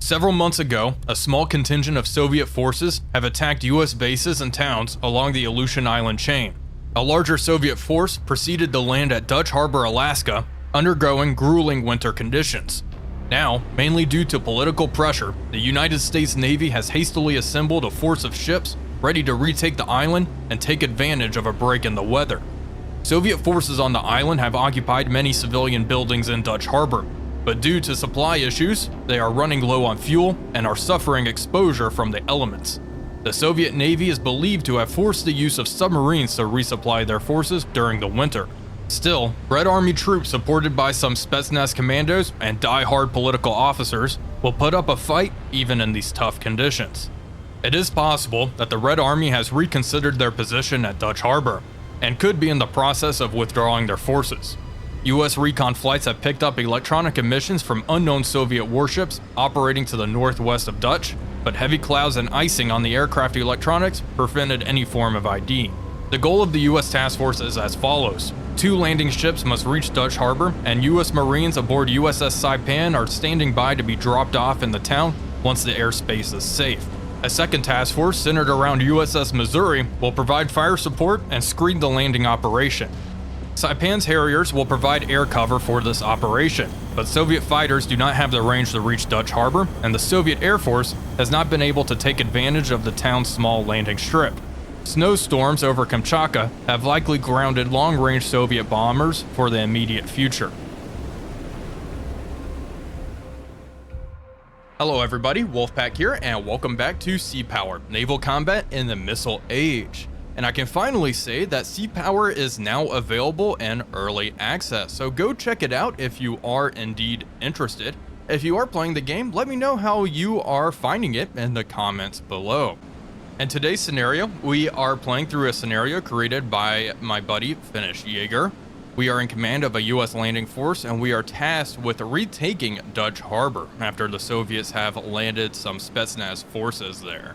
Several months ago, a small contingent of Soviet forces have attacked US bases and towns along the Aleutian Island chain. A larger Soviet force proceeded to land at Dutch Harbor, Alaska, undergoing grueling winter conditions. Now, mainly due to political pressure, the United States Navy has hastily assembled a force of ships ready to retake the island and take advantage of a break in the weather. Soviet forces on the island have occupied many civilian buildings in Dutch Harbor, but due to supply issues, they are running low on fuel and are suffering exposure from the elements. The Soviet Navy is believed to have forced the use of submarines to resupply their forces during the winter. Still, Red Army troops supported by some Spetsnaz commandos and die-hard political officers will put up a fight even in these tough conditions. It is possible that the Red Army has reconsidered their position at Dutch Harbor and could be in the process of withdrawing their forces. US recon flights have picked up electronic emissions from unknown Soviet warships operating to the northwest of Dutch, but heavy clouds and icing on the aircraft electronics prevented any form of ID. The goal of the US task force is as follows. 2 landing ships must reach Dutch Harbor, and US Marines aboard USS Saipan are standing by to be dropped off in the town once the airspace is safe. A second task force centered around USS Missouri will provide fire support and screen the landing operation. Saipan's Harriers will provide air cover for this operation, but Soviet fighters do not have the range to reach Dutch Harbor, and the Soviet Air Force has not been able to take advantage of the town's small landing strip. Snowstorms over Kamchatka have likely grounded long-range Soviet bombers for the immediate future. Hello everybody, Wolfpack here, and welcome back to Sea Power, Naval Combat in the Missile Age. And I can finally say that Sea Power is now available in early access, so go check it out if you are indeed interested. If you are playing the game, let me know how you are finding it in the comments below. In today's scenario, we are playing through a scenario created by my buddy Finnish Jaeger. We are in command of a US landing force, and we are tasked with retaking Dutch Harbor after the Soviets have landed some Spetsnaz forces there.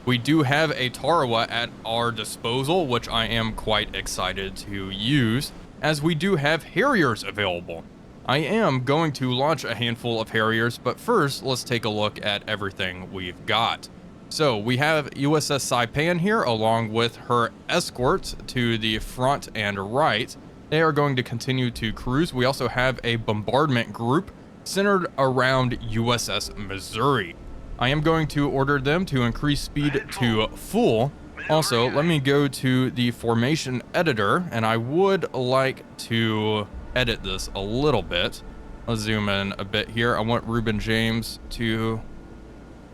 We do have a Tarawa at our disposal, which I am quite excited to use, as we do have Harriers available. I am going to launch a handful of Harriers, but first, let's take a look at everything we've got. So, we have USS Saipan here, along with her escorts to the front and right. They are going to continue to cruise. We also have a bombardment group centered around USS Missouri. I am going to order them to increase speed to full. Also, let me go to the formation editor, and I would like to edit this a little bit. Let's zoom in a bit here. I want Reuben James to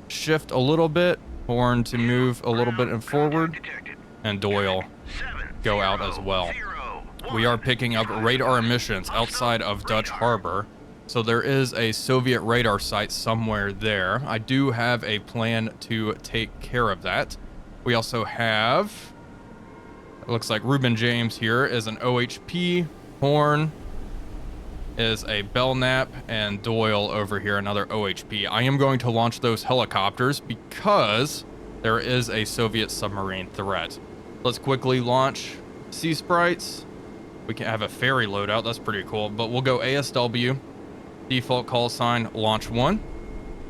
shift a little bit, Horn to move a little bit and forward, and Doyle go out as well. We are picking up radar emissions outside of Dutch Harbor. So there is a Soviet radar site somewhere there. I do have a plan to take care of that. We also have, it looks like Reuben James here is an OHP, Horn is a Belknap, and Doyle over here, another OHP. I am going to launch those helicopters because there is a Soviet submarine threat. Let's quickly launch Sea Sprites. We can have a ferry loadout, that's pretty cool, but we'll go ASW. Default call sign, launch 1.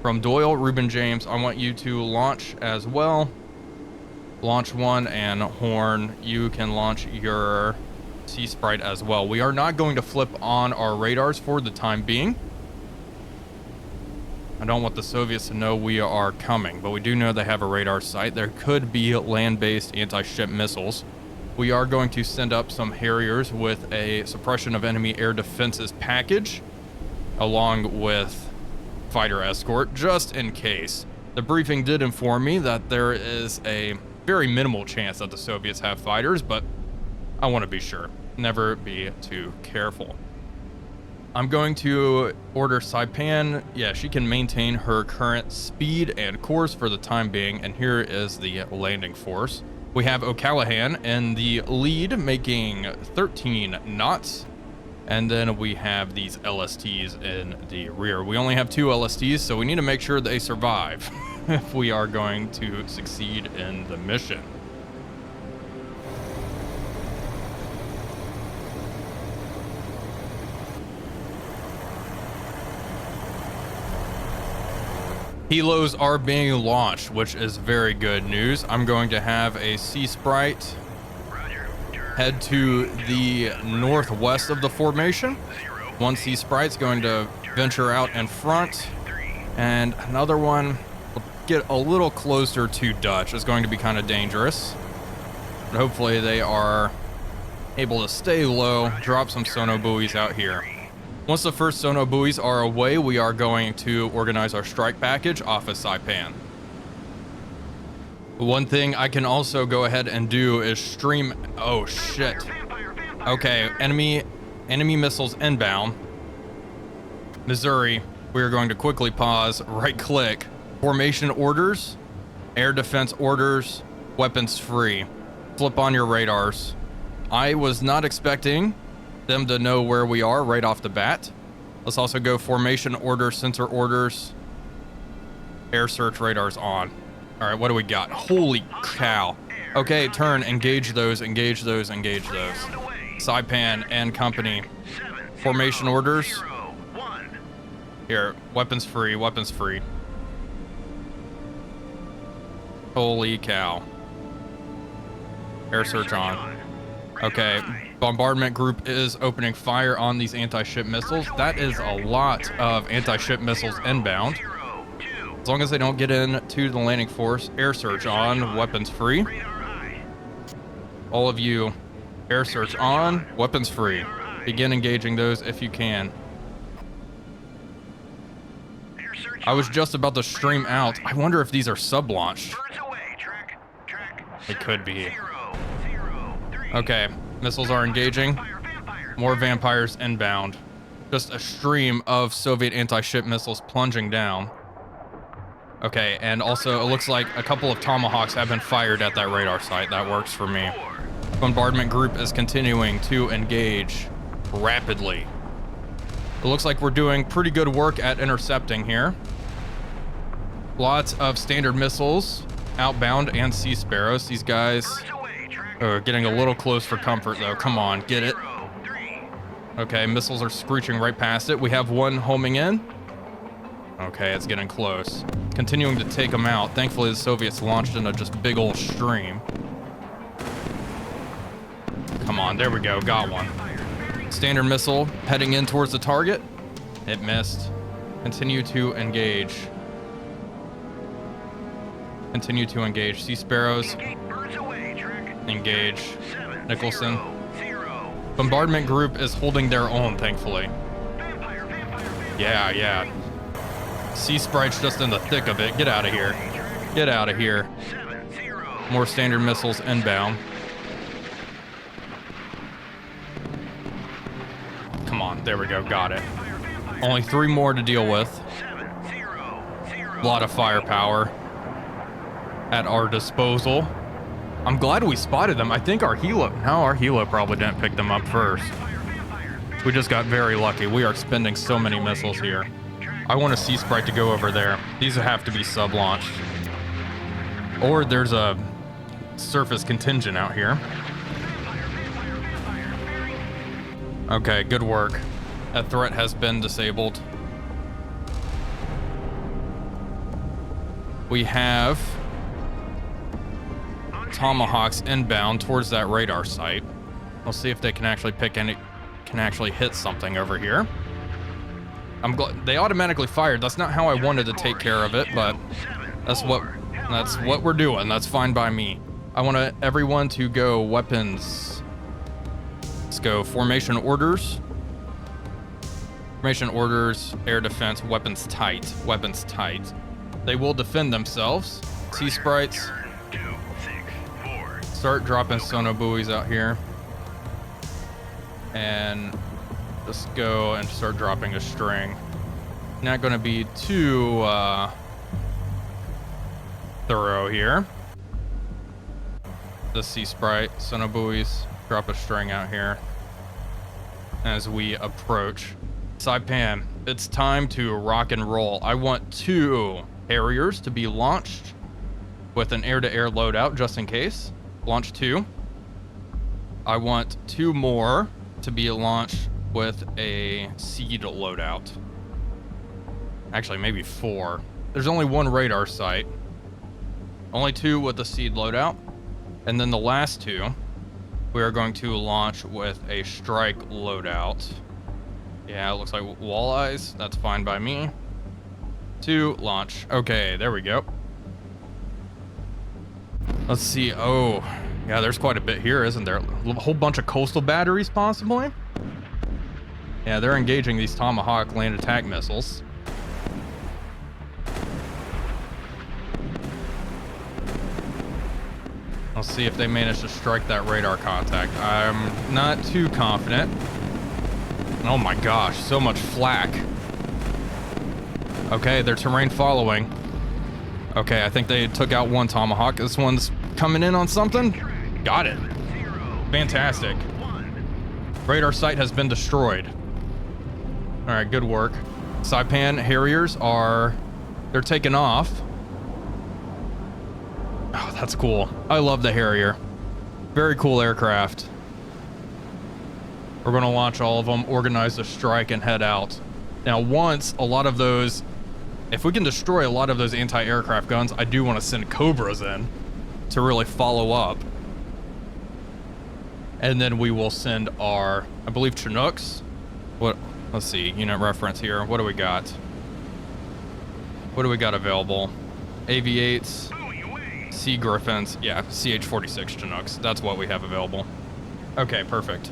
From Doyle, Reuben James, I want you to launch as well. Launch 1, and Horn, you can launch your Sea Sprite as well. We are not going to flip on our radars for the time being. I don't want the Soviets to know we are coming, but we do know they have a radar site. There could be land-based anti-ship missiles. We are going to send up some Harriers with a suppression of enemy air defenses package, along with fighter escort, just in case. The briefing did inform me that there is a very minimal chance that the Soviets have fighters, but I want to be sure. Never be too careful. I'm going to order Saipan. Yeah, she can maintain her current speed and course for the time being, and here is the landing force. We have O'Callaghan in the lead, making 13 knots. And then we have these LSTs in the rear. We only have 2 LSTs, so we need to make sure they survive if we are going to succeed in the mission. Helos are being launched, which is very good news. I'm going to have a Sea Sprite head to the northwest of the formation. One Sea Sprite's going to venture out in front, and another one will get a little closer to Dutch. It's going to be kind of dangerous, but hopefully they are able to stay low, drop some sono buoys out here. Once the first sono buoys are away, we are going to organize our strike package off of Saipan. One thing I can also go ahead and do is stream. Oh shit. Okay, enemy missiles inbound. Missouri, we are going to quickly pause, right click, formation orders, air defense orders, weapons free. Flip on your radars. I was not expecting them to know where we are right off the bat. Let's also go formation orders, sensor orders, air search radars on. All right, what do we got? Holy cow. Okay, turn, engage those, engage those, engage those. Saipan and company. Formation orders. Here, weapons free, weapons free. Holy cow. Air search on. Okay, bombardment group is opening fire on these anti-ship missiles. That is a lot of anti-ship missiles inbound. As long as they don't get into the landing force, air search on, weapons free. All of you, air search on, weapons free. Begin engaging those if you can. I was just about to stream out. I wonder if these are sub-launched. It could be. Okay, missiles are engaging. More vampires inbound. Just a stream of Soviet anti-ship missiles plunging down. Okay, and also it looks like a couple of Tomahawks have been fired at that radar site. That works for me. Bombardment group is continuing to engage rapidly. It looks like we're doing pretty good work at intercepting here. Lots of standard missiles outbound and Sea Sparrows. These guys are getting a little close for comfort though. Come on, get it. Okay, missiles are screeching right past it. We have one homing in. Okay, it's getting close. Continuing to take them out. Thankfully, the Soviets launched in a just big old stream. Come on, there we go. Got one. Standard missile heading in towards the target. It missed. Continue to engage. Continue to engage. Sea Sparrows. Engage. Nicholson. Bombardment group is holding their own, thankfully. Yeah. Sea Sprite's just in the thick of it. Get out of here. Get out of here. More standard missiles inbound. Come on, there we go. Got it. Only 3 more to deal with. A lot of firepower at our disposal. I'm glad we spotted them. I think our helo probably didn't pick them up first. We just got very lucky. We are spending so many missiles here. I want a Sea Sprite to go over there. These have to be sub-launched. Or there's a surface contingent out here. Okay, good work. That threat has been disabled. We have Tomahawks inbound towards that radar site. We'll see if they can actually hit something over here. I'm glad they automatically fired. That's not how I wanted to take care of it, but that's what we're doing. That's fine by me. I want everyone to go weapons. Let's go formation orders. Formation orders, air defense, weapons tight. Weapons tight. They will defend themselves. Sea Sprites. Start dropping sono buoys out here. And just go and start dropping a string. Not going to be too thorough here. The Sea Sprite, sono buoys, drop a string out here as we approach. Saipan, it's time to rock and roll. I want 2 Harriers to be launched with an air-to-air loadout just in case. Launch 2. I want 2 more to be launched with a seed loadout. Actually, maybe 4. there's only one radar site. Only 2 with the seed loadout. And then the last 2, we are going to launch with a strike loadout. Yeah, it looks like walleyes. That's fine by me. To launch. Okay, there we go. Let's see. Oh, yeah, there's quite a bit here, isn't there? A whole bunch of coastal batteries, possibly? Yeah, they're engaging these Tomahawk land attack missiles. Let's see if they manage to strike that radar contact. I'm not too confident. Oh my gosh, so much flak. Okay, they're terrain following. Okay, I think they took out one Tomahawk. This one's coming in on something. Got it. Fantastic. Radar site has been destroyed. All right, good work. Saipan Harriers they're taking off. Oh, that's cool. I love the Harrier. Very cool aircraft. We're going to launch all of them, organize a strike, and head out. Now, once a lot of those, if we can destroy a lot of those anti-aircraft guns, I do want to send Cobras in to really follow up. And then we will send our, I believe, Chinooks. Let's see, unit reference here. What do we got? What do we got available? AV-8s, Sea Griffins, yeah, CH-46 Chinooks. That's what we have available. Okay, perfect.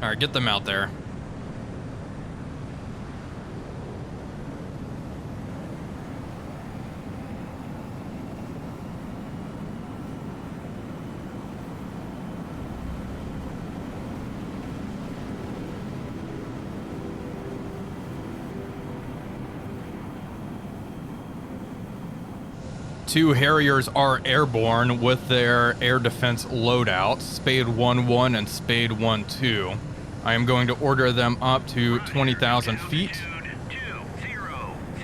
All right, get them out there. Two Harriers are airborne with their air defense loadout, Spade 1-1 and Spade 1-2. I am going to order them up to 20,000 feet.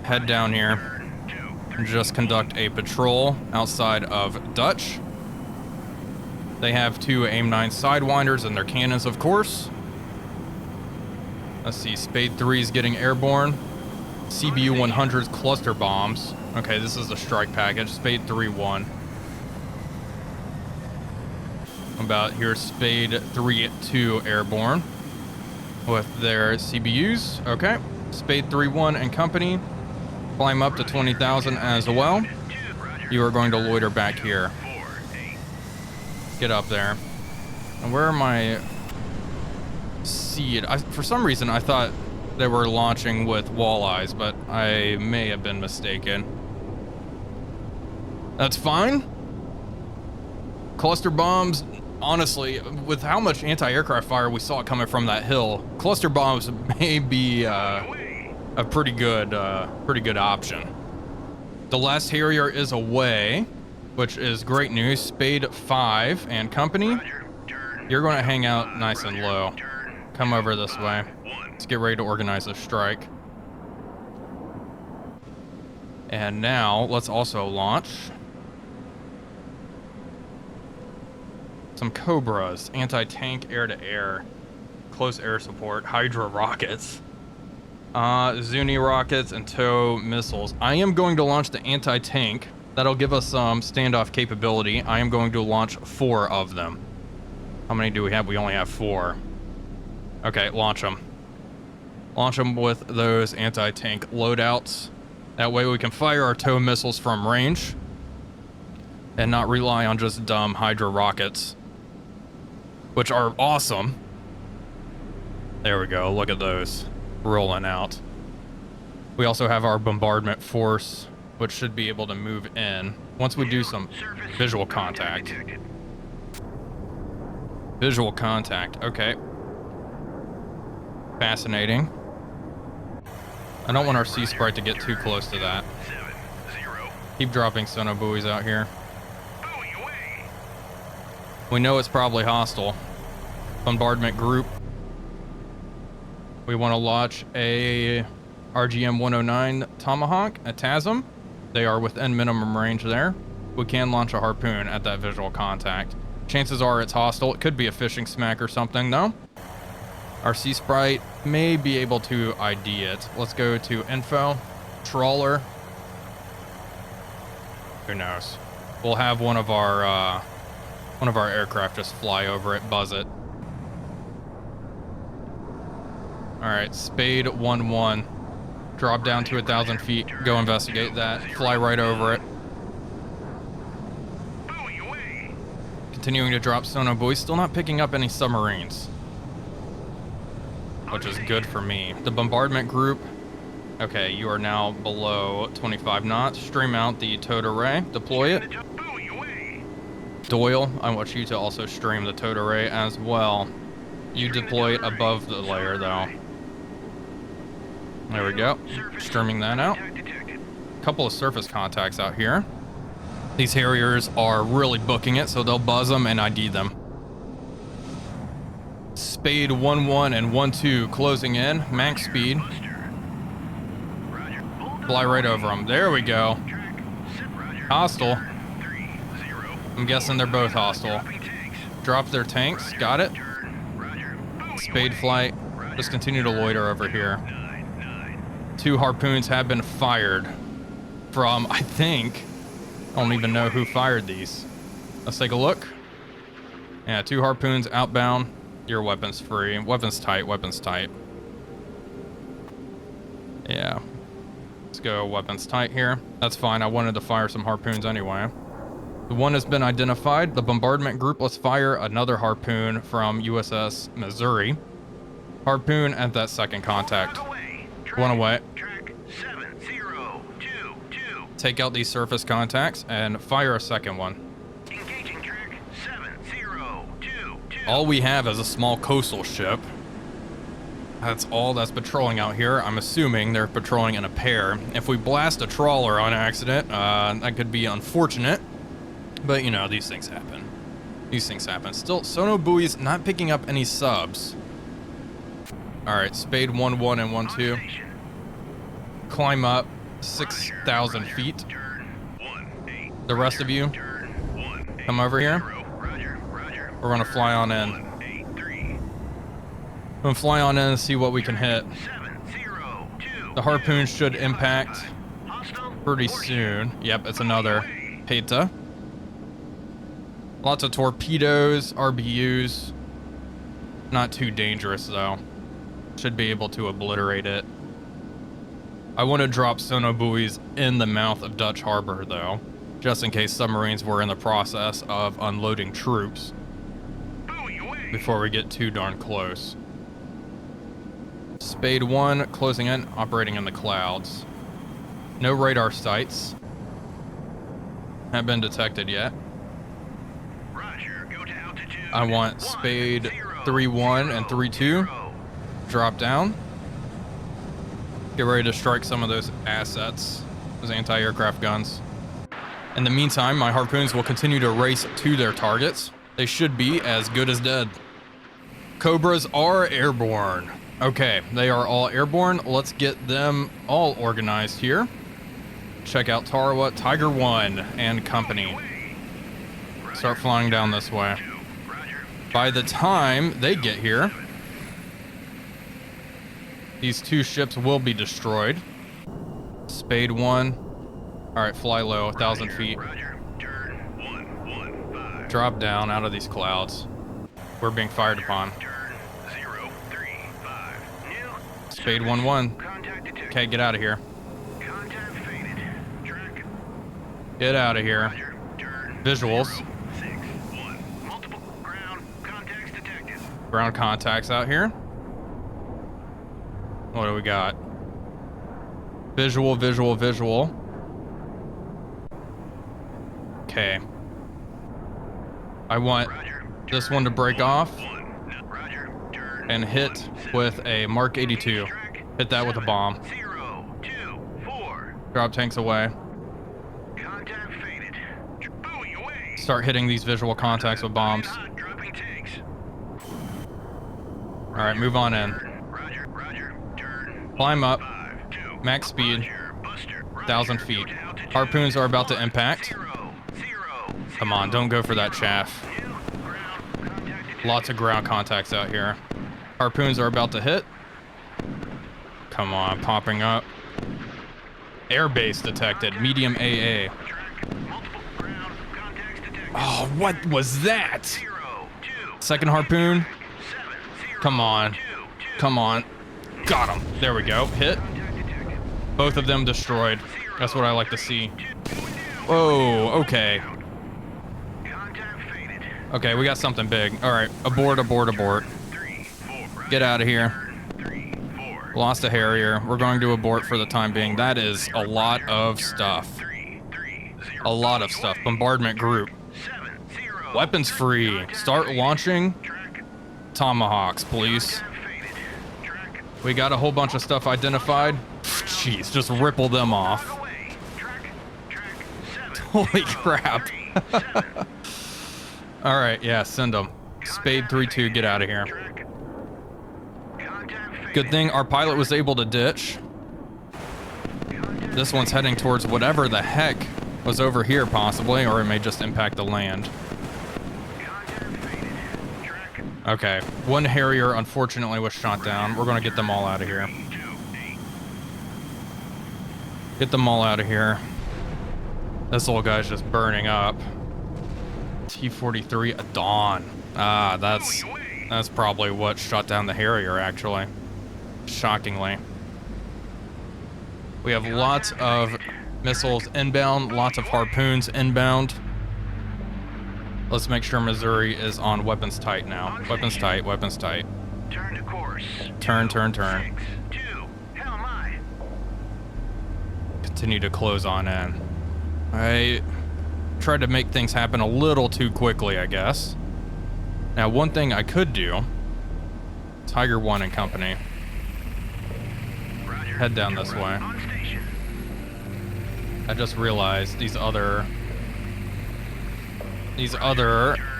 Head down here and just conduct a patrol outside of Dutch. They have 2 AIM-9 Sidewinders and their cannons, of course. Let's see, Spade 3 is getting airborne. CBU 100's cluster bombs. Okay, this is the strike package. Spade 3-1. About here, Spade 3-2 airborne with their CBUs. Okay, Spade 3-1 and company. Climb up to 20,000 as well. You are going to loiter back here. Get up there. And where are my seed? For some reason, I thought they were launching with walleyes, but I may have been mistaken. That's fine. Cluster bombs, honestly, with how much anti-aircraft fire we saw coming from that hill, cluster bombs may be a pretty good option. The last Harrier is away, which is great news. Spade 5 and company, you're going to hang out nice and low. Come over this way. Let's get ready to organize a strike. And now let's also launch some Cobras, anti-tank air-to-air, close air support, Hydra rockets, Zuni rockets, and TOW missiles. I am going to launch the anti-tank. That'll give us some standoff capability. I am going to launch 4 of them. How many do we have? We only have 4. Okay, launch them. Launch them with those anti-tank loadouts. That way we can fire our TOW missiles from range and not rely on just dumb Hydra rockets, which are awesome. There we go. Look at those rolling out. We also have our bombardment force, which should be able to move in once we do some visual contact. Visual contact. Okay. Fascinating. I don't want our sea sprite to get too close to that. Keep dropping sono buoys out here. We know it's probably hostile. Bombardment group. We want to launch a RGM 109 Tomahawk at TASM. They are within minimum range there. We can launch a harpoon at that visual contact. Chances are it's hostile. It could be a fishing smack or something though. Our Sea Sprite may be able to ID it. Let's go to info, trawler, Who knows? We'll have one of our aircraft just fly over it, buzz it. All right, Spade 1-1. Drop down to 1,000 feet. Go investigate that. Fly right over it. Continuing to drop sonar buoys. Still not picking up any submarines, which is good for me. The bombardment group. Okay, you are now below 25 knots. Stream out the towed array. Deploy it. Doyle, I want you to also stream the towed array as well. You deploy it above the layer though. There we go. Streaming that out. Couple of surface contacts out here. These Harriers are really booking it, so they'll buzz them and ID them. Spade 1-1 and 1-2 closing in. Max speed. Fly right over them. There we go. Hostile. I'm guessing they're both hostile. Drop their tanks. Got it. Spade flight. Just continue to loiter over here. 2 harpoons have been fired from, I think, I don't even know who fired these. Let's take a look. Yeah, 2 harpoons outbound. Your weapons free. Weapons tight, weapons tight. Yeah. Let's go weapons tight here. That's fine. I wanted to fire some harpoons anyway. The one has been identified. The bombardment group, let's fire another harpoon from USS Missouri. Harpoon at that second contact. One away. Take out these surface contacts and fire a second one. All we have is a small coastal ship. That's all that's patrolling out here. I'm assuming they're patrolling in a pair. If we blast a trawler on accident, that could be unfortunate. But, you know, these things happen. These things happen. Still, sono buoys not picking up any subs. All right, Spade 1-1 and 1-2. Climb up 6,000 feet. The rest of you, come over here. We're gonna fly on in. I'm gonna fly on in and see what we can hit. The harpoon should impact pretty soon. Yep, it's another Peta. Lots of torpedoes, RBUs. Not too dangerous though. Should be able to obliterate it. I want to drop sono buoys in the mouth of Dutch Harbor though, just in case submarines were in the process of unloading troops before we get too darn close. Spade 1 closing in, operating in the clouds. No radar sights have been detected yet. I want Spade 3-1 and 3-2 drop down. Get ready to strike some of those assets, those anti-aircraft guns. In the meantime, my harpoons will continue to race to their targets. They should be as good as dead. Cobras are airborne. Okay, they are all airborne. Let's get them all organized here. Check out Tarawa, Tiger 1 and company. Start flying down this way. By the time they get here, these 2 ships will be destroyed. Spade 1. All right, fly low, 1,000 feet. Drop down out of these clouds. We're being fired upon. Spade 1-1. Okay, get out of here. Get out of here. Visuals. Ground contacts out here. What do we got? Visual, visual, visual. Okay. I want this one to break off and hit with a Mark 82. Hit that with a bomb. Drop tanks away. Start hitting these visual contacts with bombs. All right, move on in. Climb up. Max speed. 1,000 feet. Harpoons are about to impact. Come on, don't go for that chaff. Lots of ground contacts out here. Harpoons are about to hit. Come on, popping up. Airbase detected. Medium AA. Oh, what was that? Second harpoon. Come on. Come on. Got him. There we go. Hit. Both of them destroyed. That's what I like to see. Whoa, okay. Okay, we got something big. All right, abort, abort, abort. Get out of here. Lost a Harrier. We're going to abort for the time being. That is a lot of stuff. A lot of stuff. Bombardment group. Weapons free. Start launching tomahawks, please. We got a whole bunch of stuff identified. Jeez, just ripple them off. Holy crap. All right, yeah, send them. Spade 3-2, get out of here. Good thing our pilot was able to ditch. This one's heading towards whatever the heck was over here, possibly, or it may just impact the land. Okay, one Harrier unfortunately was shot down. We're gonna get them all out of here. Get them all out of here. This little guy's just burning up. T-43 at dawn. Ah, that's probably what shot down the Harrier, actually. Shockingly. We have lots of missiles inbound, lots of harpoons inbound. Let's make sure Missouri is on weapons tight now. Weapons tight, weapons tight. Turn to course. Turn, turn, turn. 6, 2, hell my. Continue to close on in. I tried to make things happen a little too quickly, I guess. Now, one thing I could do, Tiger 1 and company, Roger. head down this way. On station. I just realized these other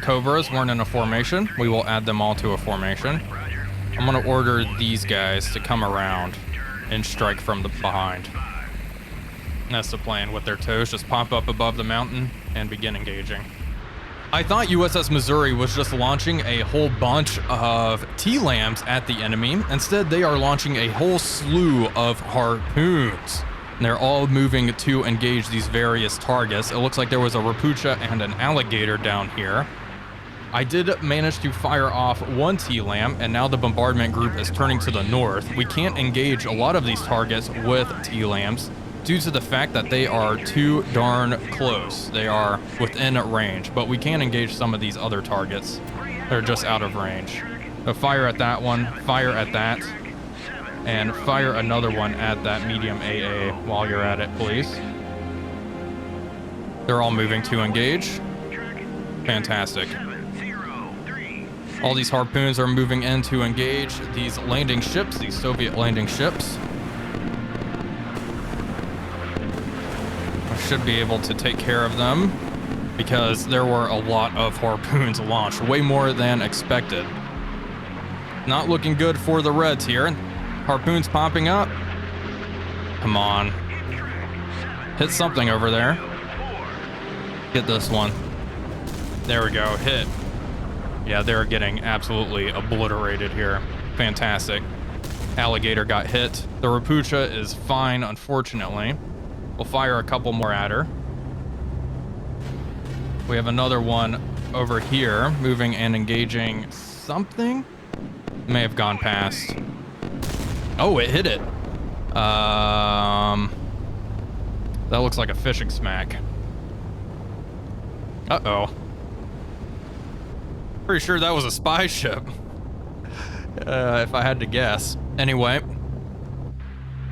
Cobras weren't in a formation. We will add them all to a formation. Roger. I'm gonna order these guys to come around and strike from the behind. That's the plan. With their toes, just pop up above the mountain and begin engaging. I thought USS Missouri was just launching a whole bunch of T-lambs at the enemy. Instead, they are launching a whole slew of harpoons. And they're all moving to engage these various targets. It looks like there was a Rapucha and an alligator down here. I did manage to fire off one T-lamb, and now the bombardment group is turning to the north. We can't engage a lot of these targets with T-lambs due to the fact that they are too darn close. They are within range, but we can engage some of these other targets. They're just out of range. So fire at that one, fire at that, and fire another one at that medium AA while you're at it, please. They're all moving to engage. Fantastic. All these harpoons are moving in to engage these landing ships, these Soviet landing ships. I should be able to take care of them because there were a lot of harpoons launched, way more than expected. Not looking good for the Reds here. Harpoons popping up. Come on. Hit something over there. Hit this one. There we go. Hit. Yeah, they're getting absolutely obliterated here. Fantastic. Alligator got hit. The Rapucha is fine, unfortunately. We'll fire a couple more at her. We have another one over here, moving and engaging something. May have gone past. Oh, it hit it. That looks like a fishing smack. Uh-oh. Pretty sure that was a spy ship. If I had to guess. Anyway.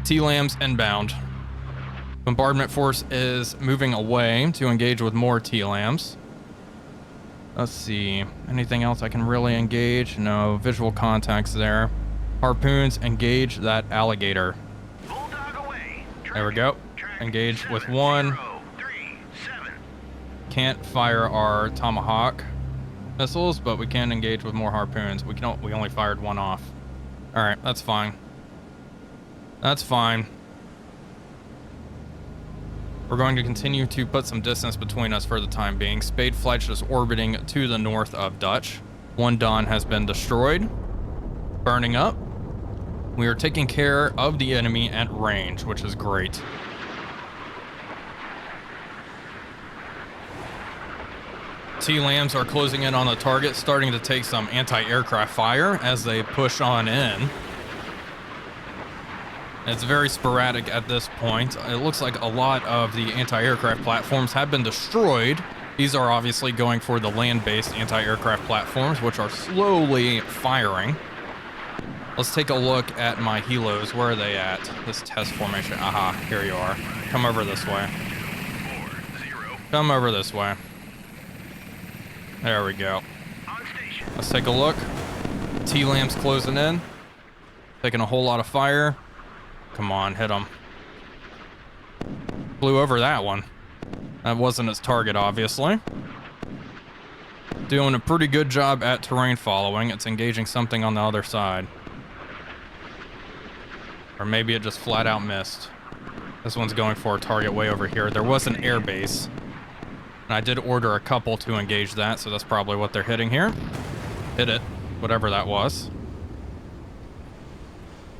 T-lambs inbound. Bombardment force is moving away to engage with more T-lambs. Let's see. Anything else I can really engage? No. Visual contacts there. Harpoons, engage that alligator. There we go. Engage with one. Can't fire our Tomahawk missiles, but we can engage with more harpoons. We only fired one off. All right, that's fine. That's fine. We're going to continue to put some distance between us for the time being. Spade flight's just orbiting to the north of Dutch. One Don has been destroyed, burning up. We are taking care of the enemy at range, which is great. T-Lambs are closing in on the target, starting to take some anti-aircraft fire as they push on in. It's very sporadic at this point. It looks like a lot of the anti-aircraft platforms have been destroyed. These are obviously going for the land-based anti-aircraft platforms, which are slowly firing. Let's take a look at my helos. Where are they at? This test formation. Aha, here you are. Come over this way. Come over this way. There we go. Let's take a look. T-Lambs closing in. Taking a whole lot of fire. Come on, hit them. Flew over that one. That wasn't its target, obviously. Doing a pretty good job at terrain following. It's engaging something on the other side. Or maybe it just flat out missed. This one's going for a target way over here. There was an air base. And I did order a couple to engage that, so that's probably what they're hitting here. Hit it, whatever that was.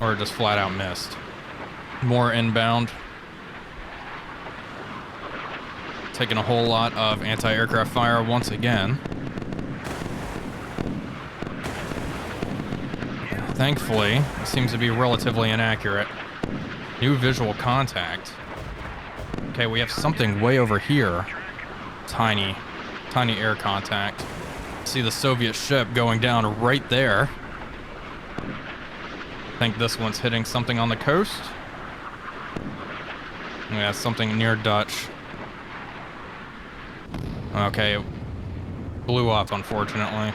Or just flat out missed. More inbound. Taking a whole lot of anti-aircraft fire once again. Thankfully, it seems to be relatively inaccurate. New visual contact. Okay, we have something way over here. Tiny air contact. See the Soviet ship going down right there. I think this one's hitting something on the coast. Yeah, something near Dutch. Okay, blew up, unfortunately.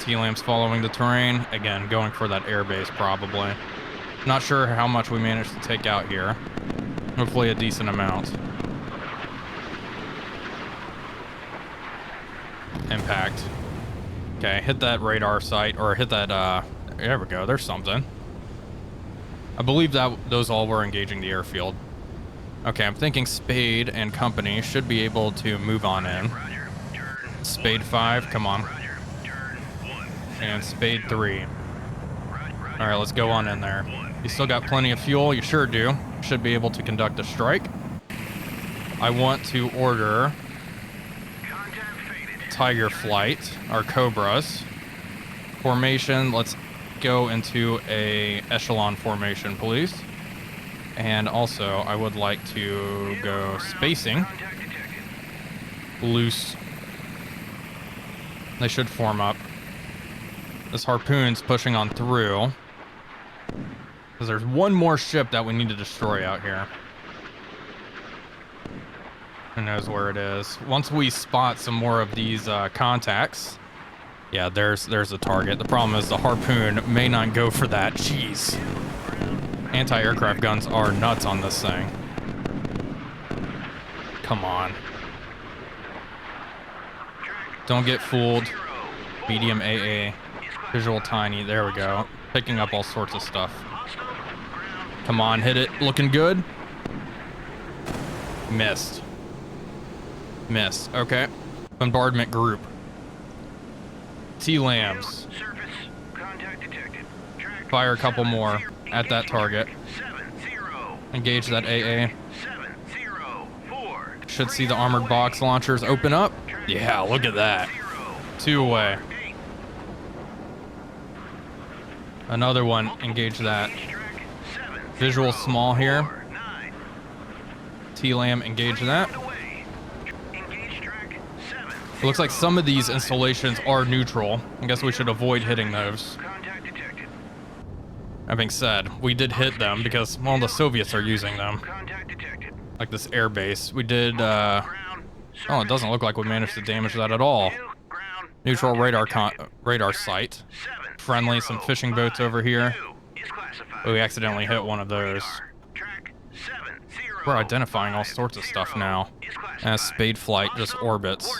T-Lambs following the terrain. Again, going for that airbase, probably. Not sure how much we managed to take out here. Hopefully a decent amount. Impact. Okay, hit that radar site, or hit that, there we go, there's something. I believe that those all were engaging the airfield. Okay, I'm thinking Spade and company should be able to move on in. Spade 5, come on. And Spade 3. Alright, let's go on in there. You still got plenty of fuel? You sure do. Should be able to conduct a strike. I want to order Tiger Flight, our Cobras. Formation, let's go into a echelon formation, please. And also, I would like to go spacing. Loose. They should form up. This Harpoon's pushing on through. Because there's one more ship that we need to destroy out here. Who knows where it is. Once we spot some more of these contacts. Yeah, there's a target. The problem is the Harpoon may not go for that. Jeez. Anti-aircraft guns are nuts on this thing. Come on. Don't get fooled. Medium AA. Visual tiny. There we go. Picking up all sorts of stuff. Come on, hit it. Looking good. Missed. Missed. Okay. Bombardment group. T-Lambs. Fire a couple more at that target. Engage that AA. Should see the armored box launchers open up. Yeah, look at that. 2 away. Another one. Engage that. Visual small here. T-Lamb, engage that. It looks like some of these installations are neutral. I guess we should avoid hitting those. That being said, we did hit them because, well, the Soviets are using them. Like this air base. We did, oh, it doesn't look like we managed to damage that at all. Neutral radar site. Friendly, some fishing boats over here. But we accidentally hit one of those. We're identifying all sorts of stuff now. As Spade Flight just orbits.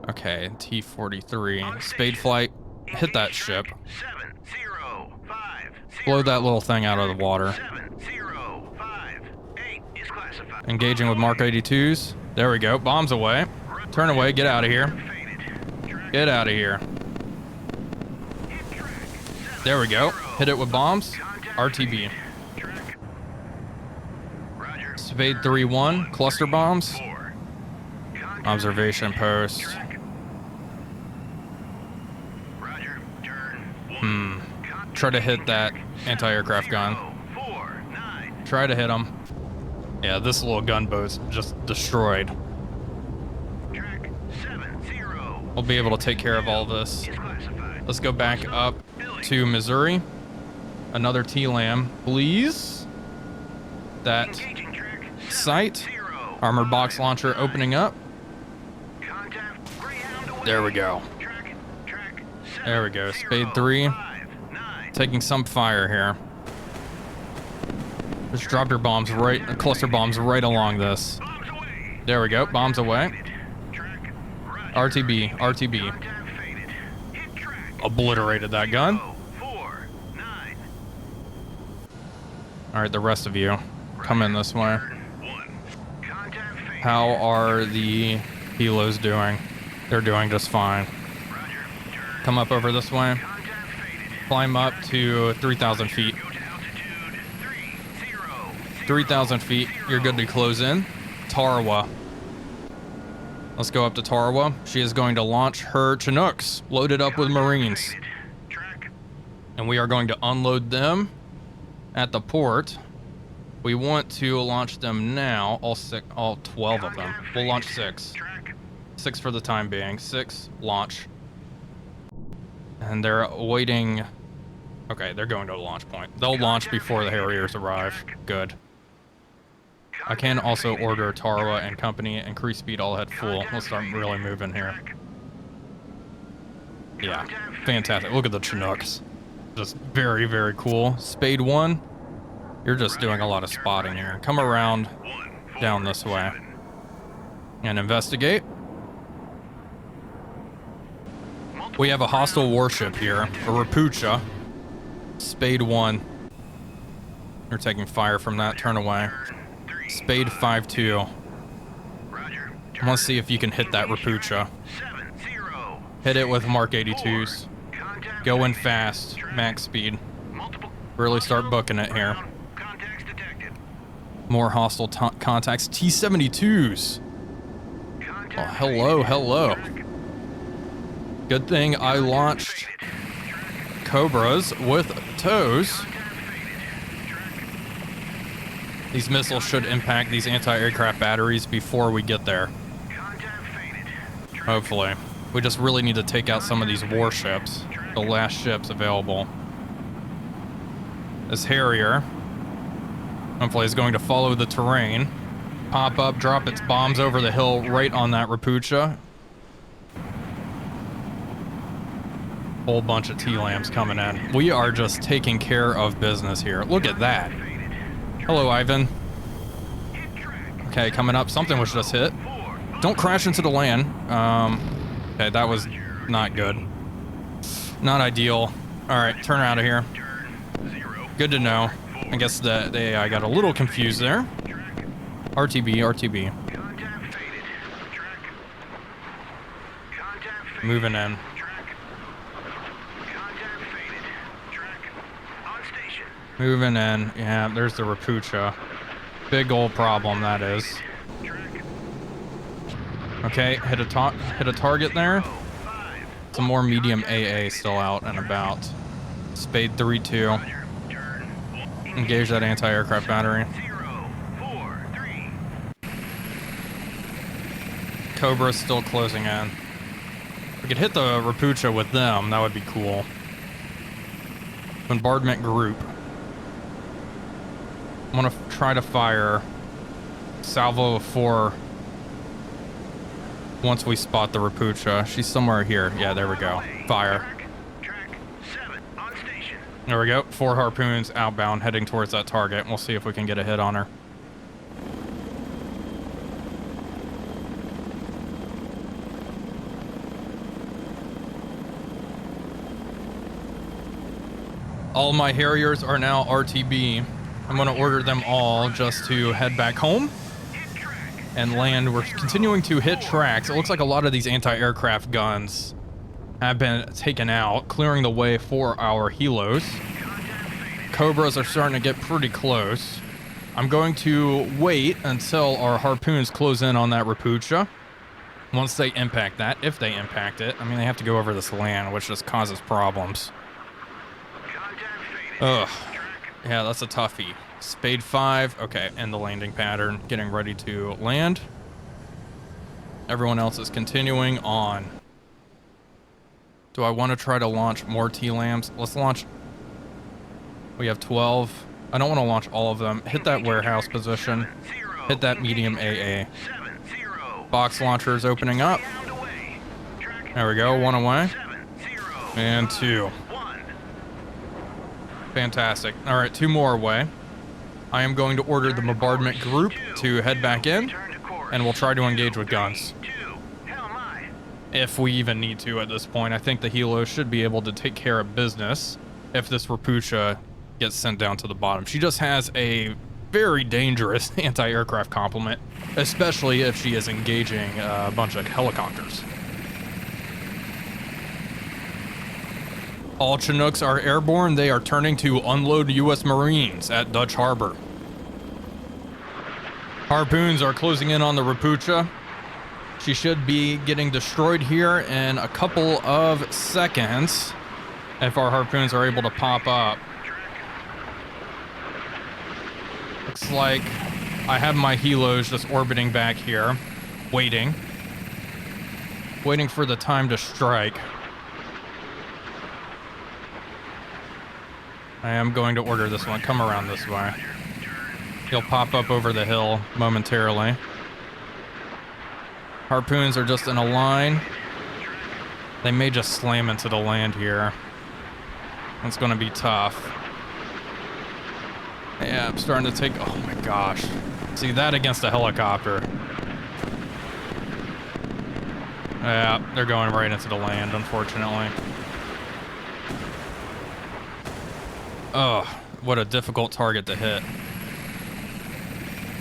Okay, T-43. Spade Flight, hit that ship. Blow that little thing out of the water. Engaging with Mark 82s. There we go, bombs away. Turn away, get out of here. Get out of here. There we go, hit it with bombs. RTB. Spade 3-1, cluster bombs. Observation post. Roger. Turn. Try to hit that anti-aircraft gun. 49. Try to hit him. Yeah, this little gunboat's just destroyed. Track 70. We'll be able to take care of all this. Is classified. Let's go back up to Missouri. Another T-Lam, please. That Engaging track sight. 70. Armor box launcher opening up. Contact Greyhound away. There we go. Track There we go. Spade 3. 759. Taking some fire here. Just drop your bombs right, cluster bombs right along this. Bombs away. There we go. Bombs away. Track Roger. RTB, RTB. Contact faded. Hit track. Obliterated that gun. 49. All right, the rest of you, come in this way. 1. Contact faded. How are the helos doing? They're doing just fine. Roger. Turn. Come up over this way. Contact faded. Climb up to 3,000 feet. Go to altitude 30. 3,000 feet. You're good to close in. Tarawa. Let's go up to Tarawa. She is going to launch her Chinooks, loaded up with Marines. Track. And we are going to unload them at the port. We want to launch them now, all 12 of them. We'll launch 6. Track. 6 for the time being. 6, launch. And they're waiting. Okay, they're going to the launch point. They'll launch before the Harriers arrive. Good. I can also order Tarawa and company, increase speed all head full. Let's start really moving here. Yeah, fantastic. Look at the Chinooks. Just very, very cool. Spade 1, you're just doing a lot of spotting here. Come around down this way and investigate. We have a hostile warship here, a Rapucha. Spade 1. You're taking fire from that. Turn away. Spade 5-2. Roger. I want to see if you can hit that Rapucha. 70. Hit it with Mark 82s. Contact Go in fast, max speed. multiple. Really start booking it here. Contacts detected. More hostile contacts. T-72s. Oh, hello, hello. Good thing I launched Cobras with toes. These missiles should impact these anti-aircraft batteries before we get there. Hopefully. We just really need to take out some of these warships. The last ships available. This Harrier, hopefully, is going to follow the terrain. Pop up, drop its bombs over the hill right on that Rapucha. Whole bunch of T-Lams coming in. We are just taking care of business here. Look at that. Hello, Ivan. Okay, coming up. Something was just hit. Don't crash into the land. Okay, that was not good. Not ideal. All right, turn out of here. Good to know. I guess the AI got a little confused there. RTB, RTB. Moving in. Moving in. Yeah, there's the Rapucha. Big old problem that is. Okay, hit a target there. Some more medium AA still out and about. Spade 3-2. Engage that anti-aircraft battery. Cobra's still closing in. If we could hit the Rapucha with them, that would be cool. Bombardment group. I'm gonna try to fire salvo of 4 once we spot the Rapucha. She's somewhere here. Yeah, there we go. Fire. There we go. 4 harpoons outbound heading towards that target. We'll see if we can get a hit on her. All my Harriers are now RTB. I'm going to order them all just to head back home and land. We're continuing to hit tracks. It looks like a lot of these anti-aircraft guns have been taken out, clearing the way for our helos. Cobras are starting to get pretty close. I'm going to wait until our harpoons close in on that Rapucha. Once they impact that, if they impact it, I mean, they have to go over this land, which just causes problems. Ugh. Yeah, that's a toughie. Spade 5. Okay, and the landing pattern. Getting ready to land. Everyone else is continuing on. Do I want to try to launch more T-Lambs? Let's launch. We have 12. I don't want to launch all of them. Hit that warehouse position. Hit that medium AA. Box launcher is opening up. There we go. 1 away. And 2. Fantastic. All right, 2 more away. I am going to order the bombardment group to head back in, and we'll try to engage with guns. If we even need to at this point. I think the Helo should be able to take care of business if this Rapucha gets sent down to the bottom. She just has a very dangerous anti-aircraft complement, especially if she is engaging a bunch of helicopters. All Chinooks are airborne. They are turning to unload U.S. Marines at Dutch Harbor. Harpoons are closing in on the Rapucha. She should be getting destroyed here in a couple of seconds if our harpoons are able to pop up. Looks like I have my helos just orbiting back here, waiting for the time to strike. I am going to order this one. Come around this way. He'll pop up over the hill momentarily. Harpoons are just in a line. They may just slam into the land here. It's going to be tough. Yeah, I'm starting to take... Oh my gosh. See, that against a helicopter. Yeah, they're going right into the land, unfortunately. Oh, what a difficult target to hit.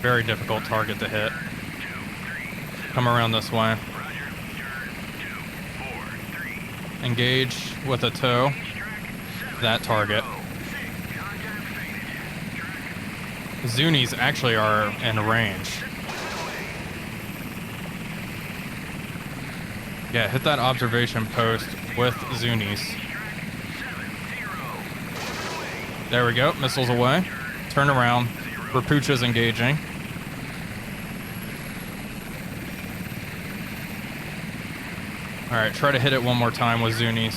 Very difficult target to hit. Come around this way. Engage with a tow. That target. Zunis actually are in range. Yeah, hit that observation post with Zunis. There we go. Missiles away. Turn around. Rapucha's engaging. All right, try to hit it one more time with Zunis.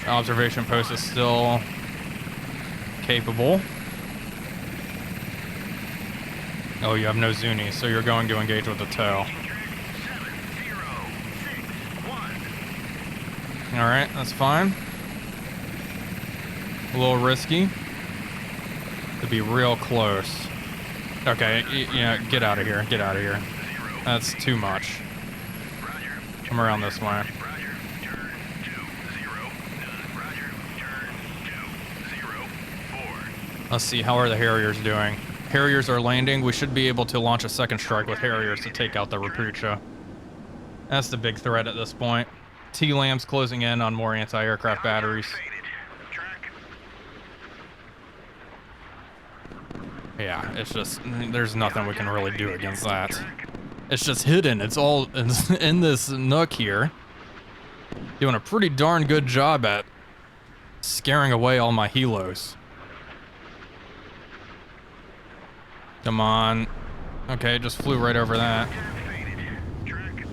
Observation post is still capable. Oh, you have no Zunis, so you're going to engage with the tow. All right, that's fine. A little risky. To be real close. Okay, yeah, get out of here. Get out of here. That's too much. Come around this way. Let's see, how are the Harriers doing? Harriers are landing. We should be able to launch a second strike with Harriers to take out the Rapucha. That's the big threat at this point. T-Lambs closing in on more anti-aircraft batteries. Yeah, it's just, there's nothing we can really do against that. It's just hidden. It's all in this nook here. Doing a pretty darn good job at scaring away all my helos. Come on. Okay, just flew right over that.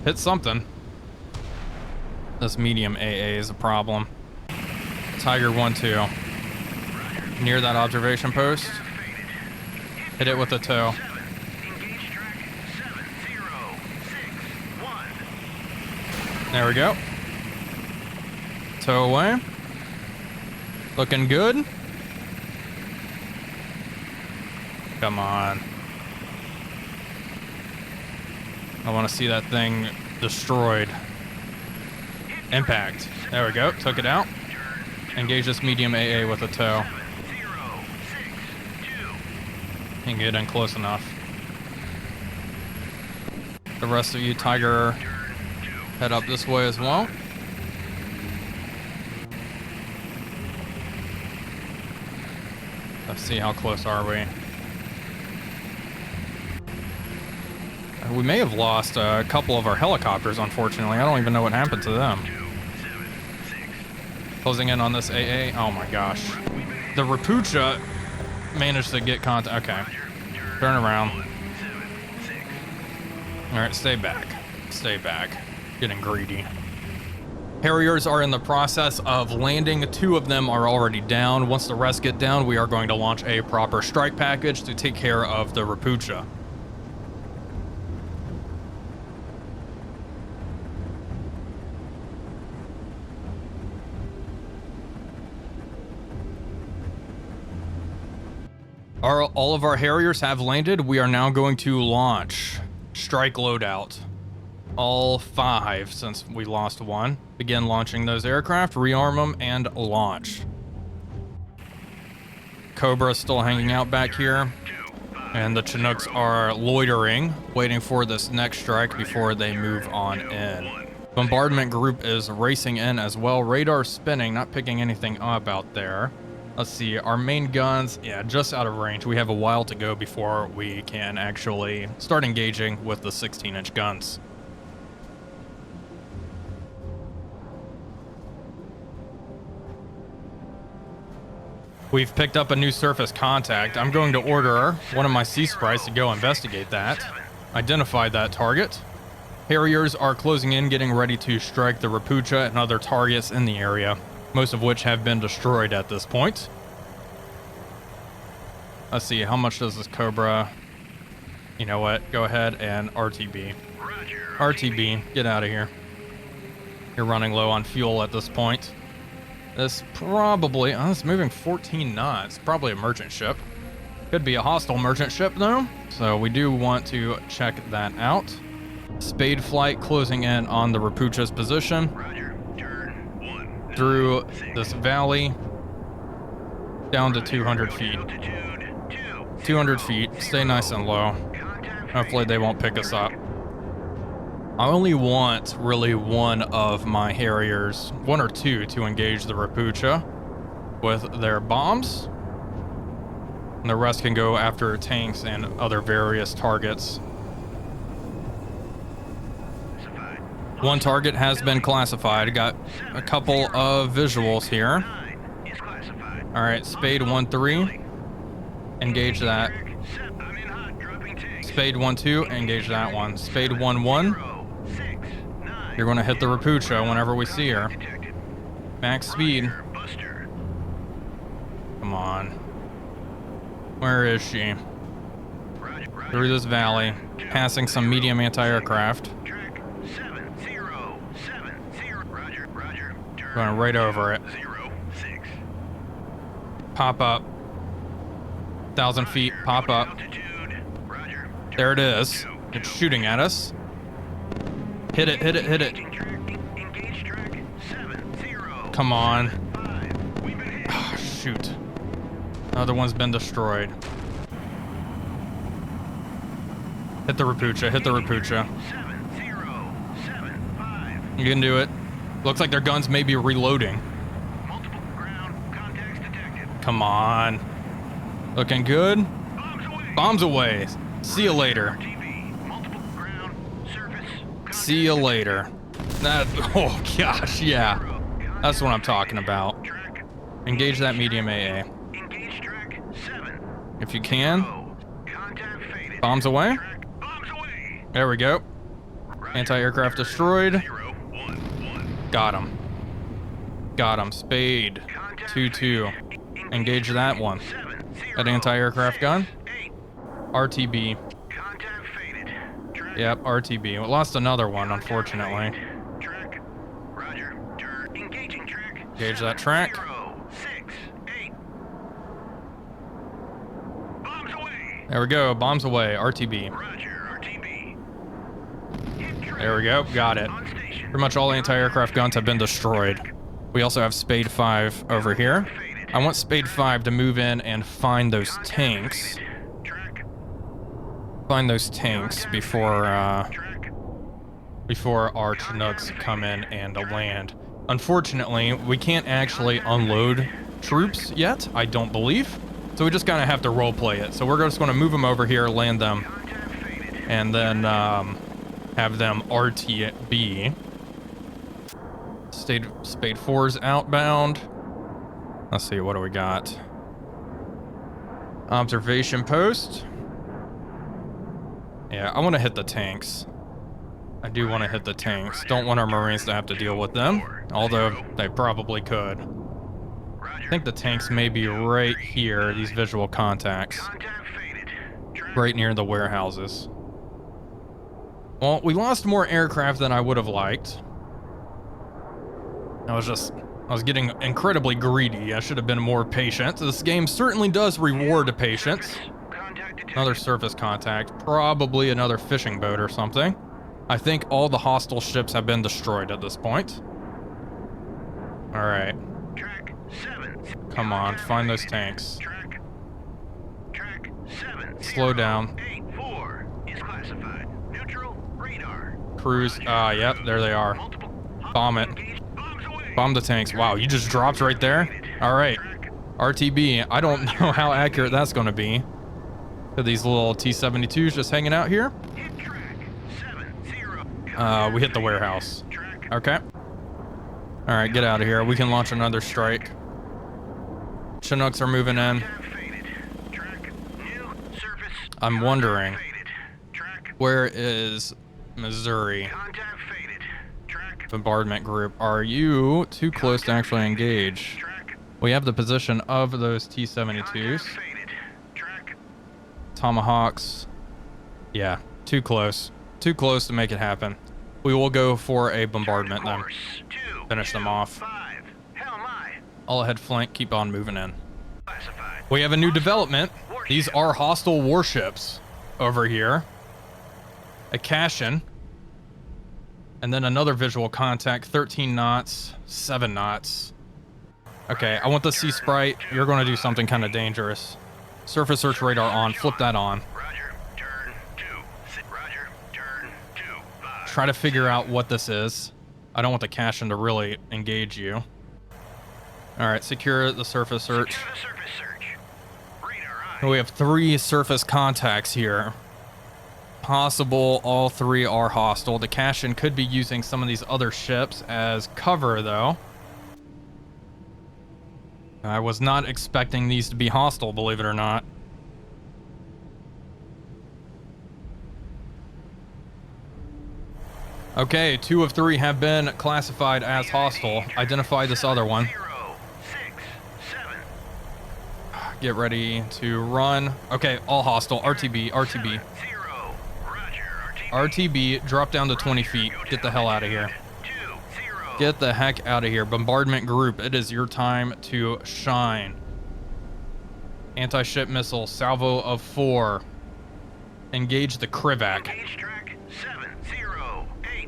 Hit something. This medium AA is a problem. Tiger 1-2. Near that observation post. Hit it with a tow. There we go. Tow away. Looking good. Come on. I want to see that thing destroyed. Impact. There we go. Took it out. Engage this medium AA with a tow. And get in close enough. The rest of you, Tiger, head up this way as well. Let's see, how close are we? We may have lost a couple of our helicopters, unfortunately. I don't even know what happened to them. Closing in on this AA. Oh my gosh. The Rapucha managed to get contact. Okay. Turn around. All right, stay back. Stay back. Getting greedy. Harriers are in the process of landing. 2 of them are already down. Once the rest get down, we are going to launch a proper strike package to take care of the Rapucha. All of our Harriers have landed. We are now going to launch strike loadout. All 5, since we lost 1. Begin launching those aircraft, rearm them, and launch. Cobra's still hanging out back here, and the Chinooks are loitering, waiting for this next strike before they move on in. Bombardment group is racing in as well. Radar spinning, not picking anything up out there. Let's see, our main guns, yeah, just out of range. We have a while to go before we can actually start engaging with the 16-inch guns. We've picked up a new surface contact. I'm going to order one of my sea sprites to go investigate that. Identify that target. Harriers are closing in, getting ready to strike the Rapucha and other targets in the area, most of which have been destroyed at this point. Let's see, how much does this Cobra? You know what? Go ahead and RTB. RTB, get out of here. You're running low on fuel at this point. This probably, it's moving 14 knots. Probably a merchant ship. Could be a hostile merchant ship though. So we do want to check that out. Spade flight closing in on the Rapucha's position. Through this valley. Down to 200 feet. 200 feet. Stay nice and low. Hopefully they won't pick us up. I only want really one of my Harriers, 1 or 2, to engage the Rapucha with their bombs. And the rest can go after tanks and other various targets. One target has been classified. Got a couple of visuals here. All right, Spade 1-3. Engage that. Spade 1-2. Engage that one. Spade 1-1. You're going to hit the Rapucha whenever we see her. Max speed. Come on. Where is she? Through this valley. Passing some medium anti-aircraft. Going right over it. Pop up. 1,000 feet. Pop up. There it is. It's shooting at us. Hit it, hit it, hit it. Come on. Oh, shoot. Another one's been destroyed. Hit the Rapucha, hit the Rapucha. You can do it. Looks like their guns may be reloading. Come on. Looking good. Bombs away. See you later. See you later. That, oh gosh, yeah. That's what I'm talking about. Engage that medium AA. If you can. Bombs away. There we go. Anti-aircraft destroyed. Got him. Got him. Spade. 2-2. Engage that one. That anti-aircraft gun. RTB. Yep, RTB. We lost another one, unfortunately. Engage that track. There we go. Bombs away. RTB. There we go. Got it. Pretty much all anti-aircraft guns have been destroyed. We also have Spade 5 over here. I want Spade 5 to move in and find those tanks. Find those tanks before our Chinooks come in and land. Unfortunately, we can't actually unload troops yet, I don't believe. So we just kind of have to role play it. So we're just going to move them over here, land them. and then have them RTB. Spade 4's outbound. Let's see, what do we got? Observation post. Yeah, I want to hit the tanks. I do want to hit the tanks. Don't want our Marines to have to deal with them, although they probably could. I think the tanks may be right here, these visual contacts. Right near the warehouses. Well, we lost more aircraft than I would have liked. I was getting incredibly greedy. I should have been more patient. This game certainly does reward patience. Another surface contact, probably another fishing boat or something. I think all the hostile ships have been destroyed at this point. All right. Come on, find those tanks. Slow down. Cruise. Yep, there they are. Bomb it. Bomb the tanks. Wow, you just dropped right there? All right. RTB. I don't know how accurate that's going to be. Look at these little T-72s just hanging out here. We hit the warehouse. Okay. All right, get out of here. We can launch another strike. Chinooks are moving in. I'm wondering, where is Missouri? Bombardment group. Are you too close to actually engage? We have the position of those T-72s. Tomahawks. Yeah, too close. Too close to make it happen. We will go for a bombardment then. Finish them off. All ahead flank, keep on moving in. We have a new development. These are hostile warships over here. A Cashin. And then another visual contact, 13 knots, 7 knots. Okay, I want the Sea Sprite. You're going to do something kind of dangerous. Surface search radar on, flip that on. Try to figure out what this is. I don't want the Cashin to really engage you. All right, secure the surface search. We have 3 surface contacts here. Possible all 3 are hostile. The Cashin could be using some of these other ships as cover, though. I was not expecting these to be hostile, believe it or not. Okay, 2 of 3 have been classified as hostile. Identify this other one. Get ready to run. Okay, all hostile. RTB, RTB. RTB, drop down to 20 feet. Get the hell out of here. Get the heck out of here. Bombardment group, it is your time to shine. Anti-ship missile, salvo of 4. Engage the Krivac.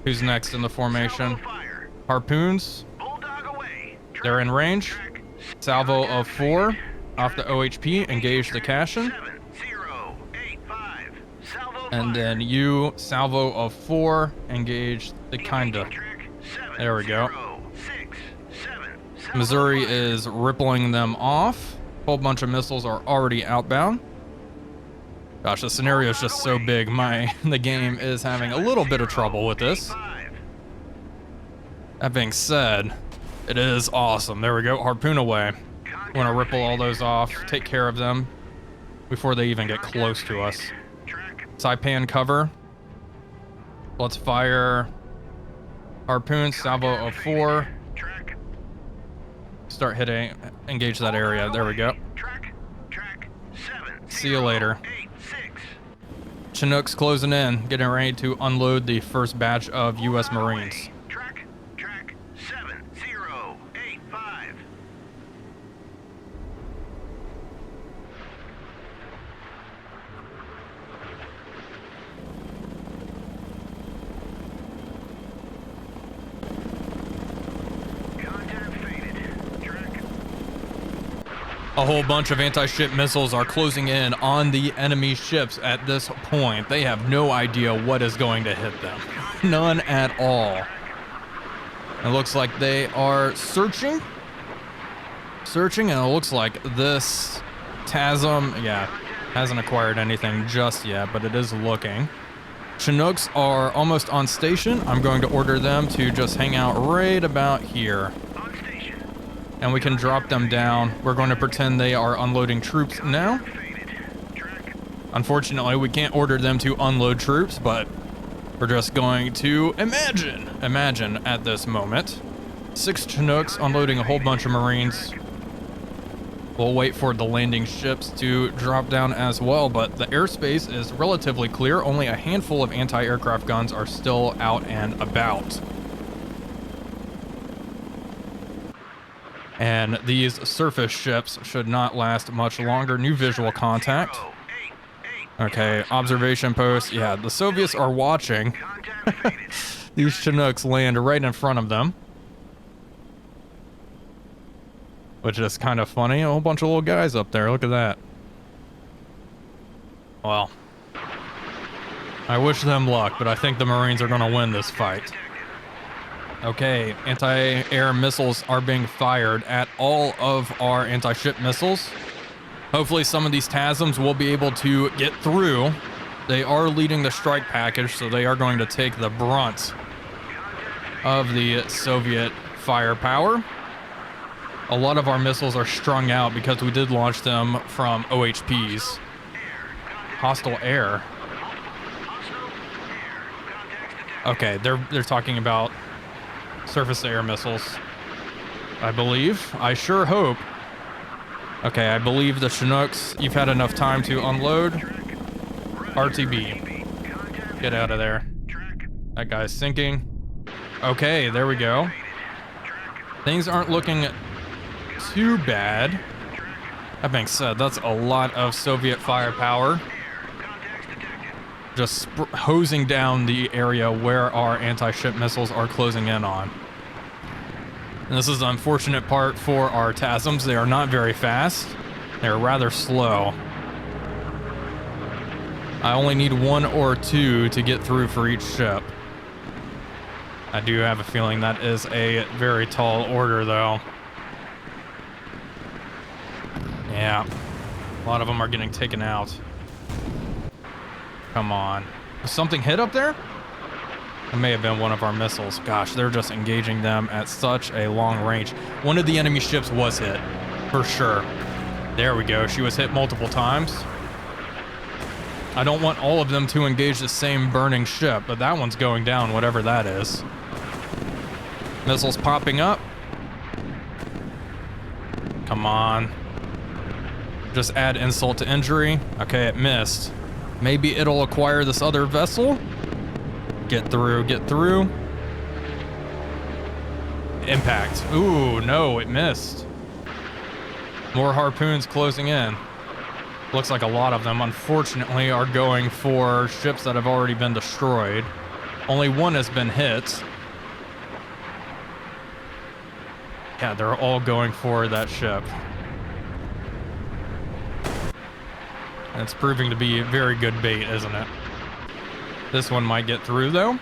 Who's next in the formation? Harpoons. They're in range. Salvo of 4. Off the OHP, engage the Cashin. And then you, salvo of 4, engage the Kinda. There we go. Missouri is rippling them off. A whole bunch of missiles are already outbound. Gosh, the scenario is just so big. The game is having a little bit of trouble with this. That being said, it is awesome. There we go. Harpoon away. Want to ripple all those off. Take care of them before they even get close to us. Saipan cover. Let's fire harpoon, salvo of 4. Start hitting, engage that area. There we go. See you later. Chinooks closing in, getting ready to unload the first batch of U.S. Marines. A whole bunch of anti-ship missiles are closing in on the enemy ships at this point. They have no idea what is going to hit them. None at all. It looks like they are searching. And it looks like this TASM, yeah, hasn't acquired anything just yet, but it is looking. Chinooks are almost on station. I'm going to order them to just hang out right about here. On station. And we can drop them down. We're going to pretend they are unloading troops now. Faded. Track. Unfortunately, we can't order them to unload troops, but we're just going to imagine at this moment. 6 Chinooks unloading a whole bunch of Marines. We'll wait for the landing ships to drop down as well, but the airspace is relatively clear. Only a handful of anti-aircraft guns are still out and about. And these surface ships should not last much longer. New visual contact. Okay, observation post. Yeah, the Soviets are watching. Contact faded. These Chinooks land right in front of them. Which is kind of funny. A whole bunch of little guys up there. Look at that. Well, I wish them luck, but I think the Marines are going to win this fight. Okay, anti-air missiles are being fired at all of our anti-ship missiles. Hopefully some of these TASMs will be able to get through. They are leading the strike package, so they are going to take the brunt of the Soviet firepower. A lot of our missiles are strung out because we did launch them from OHPs. Hostile air. Okay, they're talking about surface air missiles, I believe. I sure hope. Okay, I believe the Chinooks, you've had enough time to unload. RTB. Get out of there. That guy's sinking. Okay, there we go. Things aren't looking too bad. That being said, that's a lot of Soviet firepower. Just hosing down the area where our anti-ship missiles are closing in on. And this is the unfortunate part for our TASMs. They are not very fast. They're rather slow. I only need 1 or 2 to get through for each ship. I do have a feeling that is a very tall order, though. Yeah, a lot of them are getting taken out. Come on. Was something hit up there? It may have been one of our missiles. Gosh, they're just engaging them at such a long range. One of the enemy ships was hit, for sure. There we go. She was hit multiple times. I don't want all of them to engage the same burning ship, but that one's going down, whatever that is. Missiles popping up. Come on. Just add insult to injury. Okay, it missed. Maybe it'll acquire this other vessel. Get through, get through. Impact. Ooh, no, it missed. More harpoons closing in. Looks like a lot of them, unfortunately, are going for ships that have already been destroyed. Only one has been hit. Yeah, they're all going for that ship. And it's proving to be a very good bait, isn't it? This one might get through, though.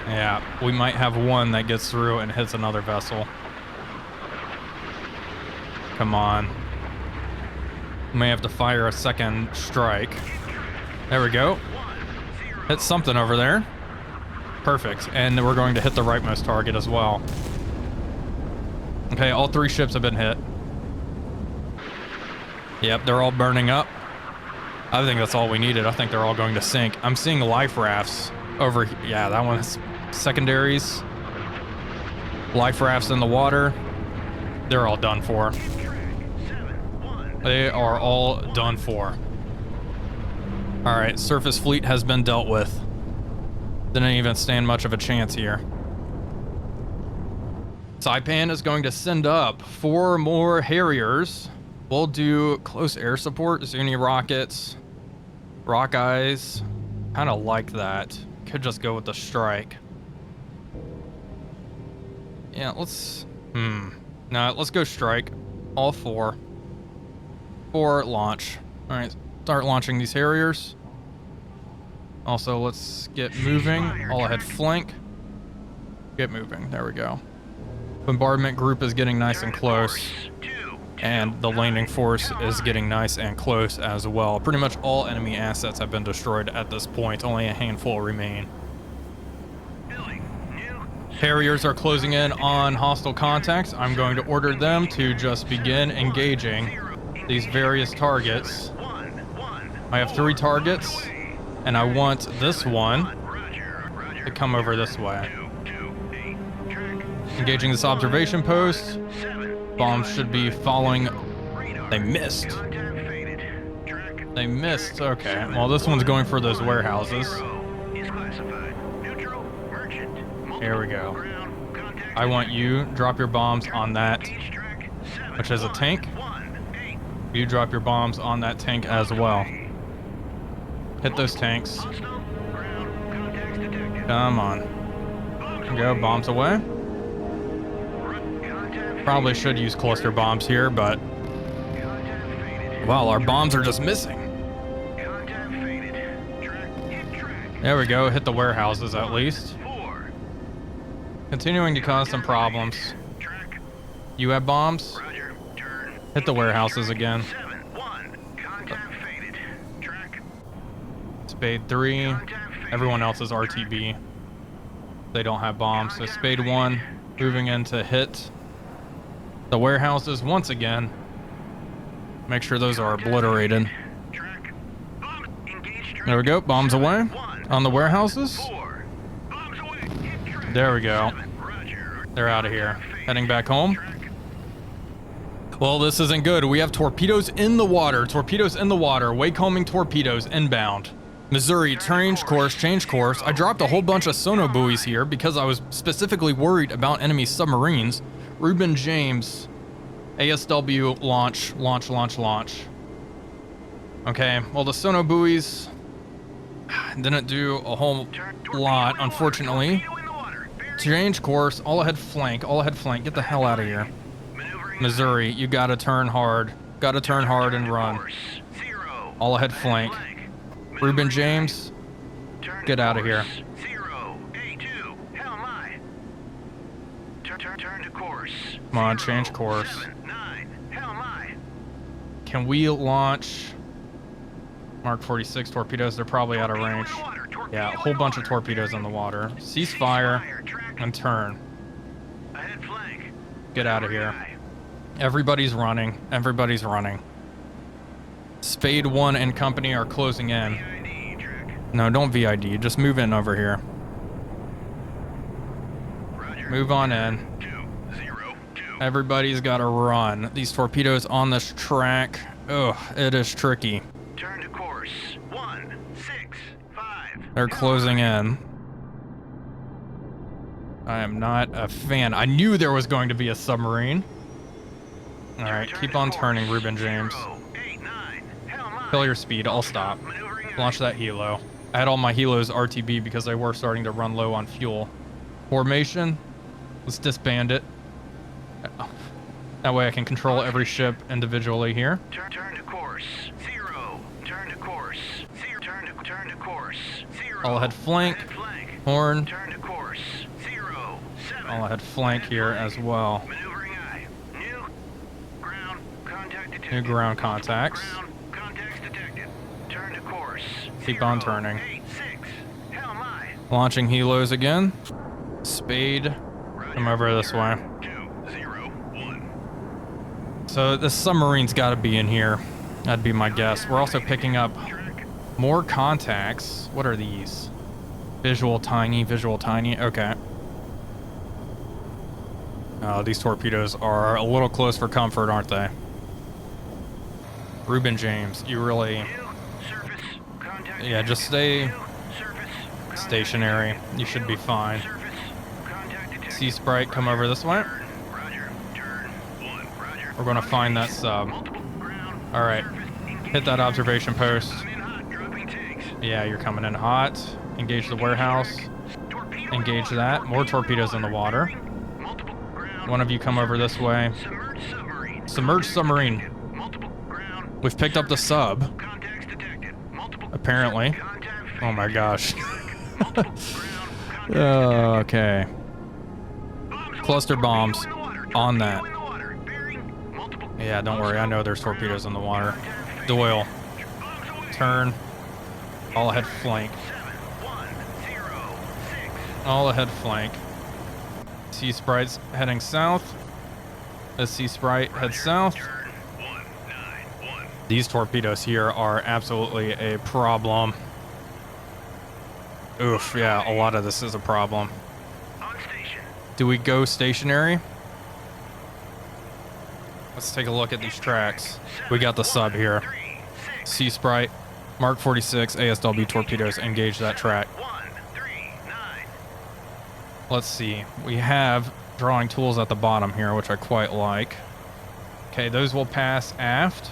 Yeah, we might have one that gets through and hits another vessel. Come on. May have to fire a second strike. There we go. Hit something over there. Perfect. And we're going to hit the rightmost target as well. Okay, all 3 ships have been hit. Yep, they're all burning up. I think that's all we needed. I think they're all going to sink. I'm seeing life rafts over here. Yeah, that one's secondaries. Life rafts in the water. They're all done for. They are all done for. All right, surface fleet has been dealt with. Didn't even stand much of a chance here. Saipan is going to send up 4 more Harriers. We'll do close air support, Zuni rockets, rock eyes. Kind of like that. Could just go with the strike. Yeah, let's... No, let's go strike. All 4. 4 launch. All right, start launching these Harriers. Also, let's get moving. All ahead flank. Get moving. There we go. Bombardment group is getting nice and close. And the landing force is getting nice and close as well. Pretty much all enemy assets have been destroyed at this point. Only a handful remain. Harriers are closing in on hostile contacts. I'm going to order them to just begin engaging these various targets. I have 3 targets, and I want this one to come over this way. Engaging this observation post. Bombs should be following. They missed. They missed. Okay. Well, this one's going for those warehouses. Here we go. I want you drop your bombs on that, which is a tank. You drop your bombs on that tank as well. Hit those tanks. Come on. Go, bombs away. Probably should use cluster bombs here, but wow, our bombs are just missing. There we go, hit the warehouses at least. Continuing to cause some problems. You have bombs? Hit the warehouses again. Spade 3. Everyone else is RTB. They don't have bombs. So Spade 1 moving in to hit the warehouses once again. Make sure those are obliterated. There we go. Bombs away on the warehouses. There we go. They're out of here. Heading back home. Well, this isn't good. We have torpedoes in the water. Torpedoes in the water. Waycoming torpedoes inbound. Missouri, change course. I dropped a whole bunch of sono buoys here because I was specifically worried about enemy submarines. Reuben James, ASW, launch. Okay, well, the sono buoys didn't do a whole lot, unfortunately. Change course, all ahead flank. Get the hell out of here. Missouri, you gotta turn hard. And run. All ahead flank. Reuben James, get out of here. Come on, change course. Can we launch Mark 46 torpedoes? They're probably out of range. Yeah, a whole bunch of torpedoes in the water. Ceasefire and turn. Get out of here. Everybody's running. Spade 1 and company are closing in. No, don't VID. Just move in over here. Move on in. Everybody's got to run. These torpedoes on this track. Ugh, it is tricky. Turn to course 165. They're closing in. I am not a fan. I knew there was going to be a submarine. All right, keep on turning, Reuben James. Fill your speed. I'll stop. Launch that helo. I had all my helos RTB because they were starting to run low on fuel. Formation. Let's disband it. That way I can control every ship individually here. Turn to course 0. Turn to course 0. Turn to course 0. All ahead flank. Horn. Turn to course 0. 7. All ahead flank here as well. Maneuvering eye. New ground contact detected. New ground contacts. Ground contacts detected. Turn to course. Keep on turning. 86. Helmi. Launching helos again. Spade. Come over this way. 201. So the submarine's got to be in here. That'd be my guess. We're also picking up more contacts. What are these? Visual tiny. Okay. These torpedoes are a little close for comfort, aren't they? Reuben James, you really... Yeah, just stay stationary. You should be fine. Sea Sprite, come over this way. We're going to find that sub. Alright. Hit that observation post. Yeah, you're coming in hot. Engage the warehouse. Engage that. More torpedoes in the water. One of you come over this way. Submerged submarine. We've picked up the sub. Apparently. Oh my gosh. Okay. Cluster bombs on that. Yeah, don't worry. I know there's torpedoes in the water. Doyle, turn. All ahead flank. All ahead flank. Sea Sprite's heading south. The Sea Sprite heads south. These torpedoes here are absolutely a problem. Oof, yeah, a lot of this is a problem. Do we go stationary? Let's take a look at these tracks. We got the sub here. Sea Sprite, Mark 46 ASW torpedoes, engage that track. Let's see. We have drawing tools at the bottom here, which I quite like. Okay, those will pass aft.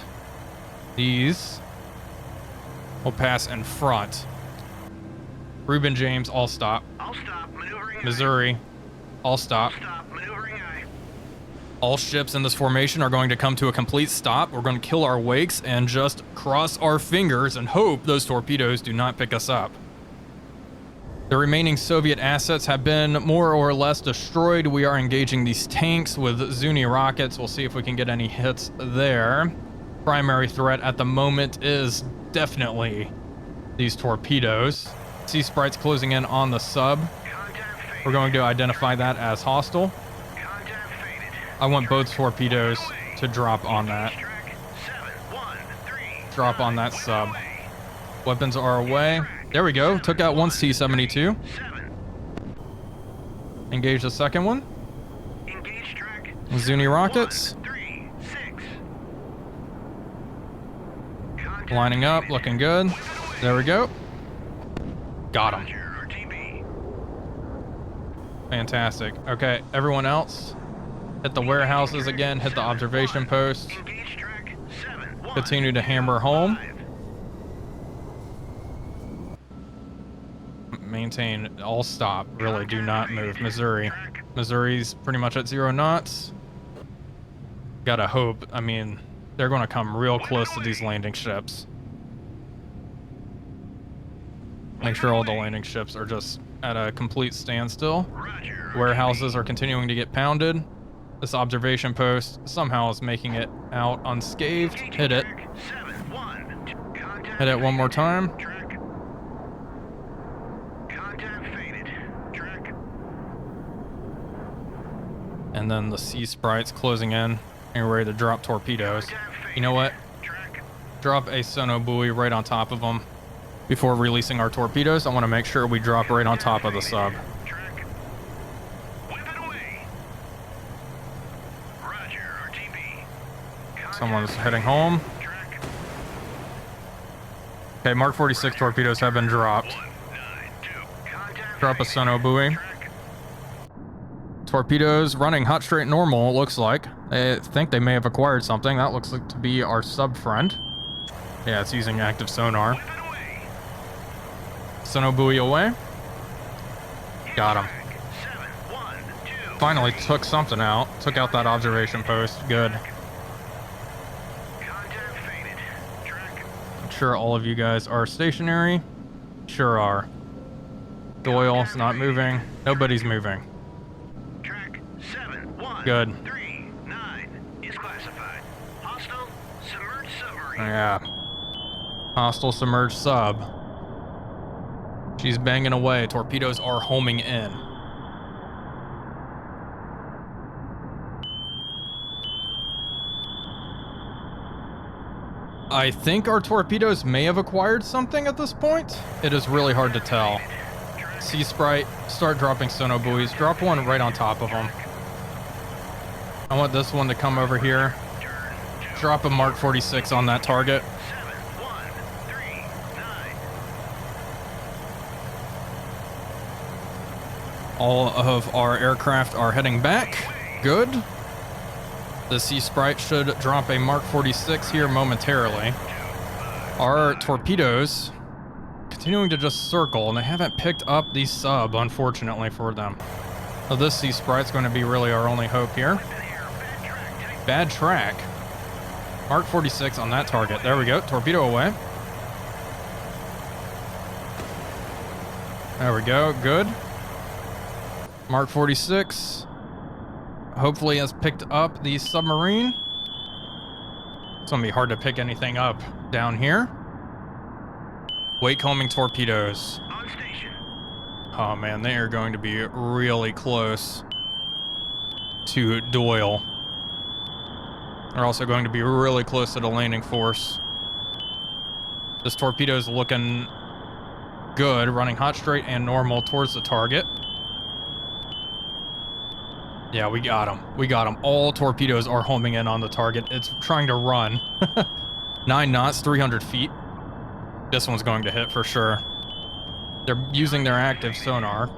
These will pass in front. Reuben James, all stop. Missouri, all stop. All ships in this formation are going to come to a complete stop. We're going to kill our wakes and just cross our fingers and hope those torpedoes do not pick us up. The remaining Soviet assets have been more or less destroyed. We are engaging these tanks with Zuni rockets. We'll see if we can get any hits there. Primary threat at the moment is definitely these torpedoes. Sea Sprite's closing in on the sub. We're going to identify that as hostile. I want both torpedoes to drop on that. Drop on that sub. Weapons are away. There we go. Took out one C-72. Engage the second one. Zuni rockets. Lining up, looking good. There we go. Got him. Fantastic. Okay, everyone else, hit the warehouses again, hit the observation post. Continue to hammer home. Maintain all stop. Really do not move. Missouri's pretty much at 0 knots. Gotta hope. I mean, they're going to come real close to these landing ships. Make sure all the landing ships are just at a complete standstill. Warehouses are continuing to get pounded. This observation post somehow is making it out unscathed. Hit it. Hit it one more time. And then the Sea Sprite's closing in and ready to drop torpedoes. You know what? Drop a sono buoy right on top of them. Before releasing our torpedoes, I want to make sure we drop right on top of the sub. Someone's heading home. Okay, Mark 46 torpedoes have been dropped. Drop a sono buoy. Torpedoes running hot straight normal, it looks like. I think they may have acquired something. That looks like to be our sub friend. Yeah, it's using active sonar. Sono buoy away. Got him. Finally took something out. Took out that observation post. Good. I'm sure all of you guys are stationary. Sure are. Doyle's not moving. Nobody's moving. Good. Yeah. Hostile submerged sub. She's banging away. Torpedoes are homing in. I think our torpedoes may have acquired something at this point. It is really hard to tell. Sea Sprite, start dropping sono buoys. Drop one right on top of them. I want this one to come over here. Drop a Mark 46 on that target. All of our aircraft are heading back. Good. The Sea Sprite should drop a Mark 46 here momentarily. Our torpedoes continuing to just circle, and they haven't picked up the sub, unfortunately for them. So this Sea Sprite's going to be really our only hope here. Bad track. Mark 46 on that target. There we go. Torpedo away. There we go. Good. Mark 46 hopefully has picked up the submarine. It's gonna be hard to pick anything up down here. Wake-homing torpedoes. On station. Oh man, they are going to be really close to Doyle. They're also going to be really close to the landing force. This torpedo is looking good, running hot, straight, and normal towards the target. Yeah, we got him. We got him. All torpedoes are homing in on the target. It's trying to run. 9 knots, 300 feet. This one's going to hit for sure. They're using their active sonar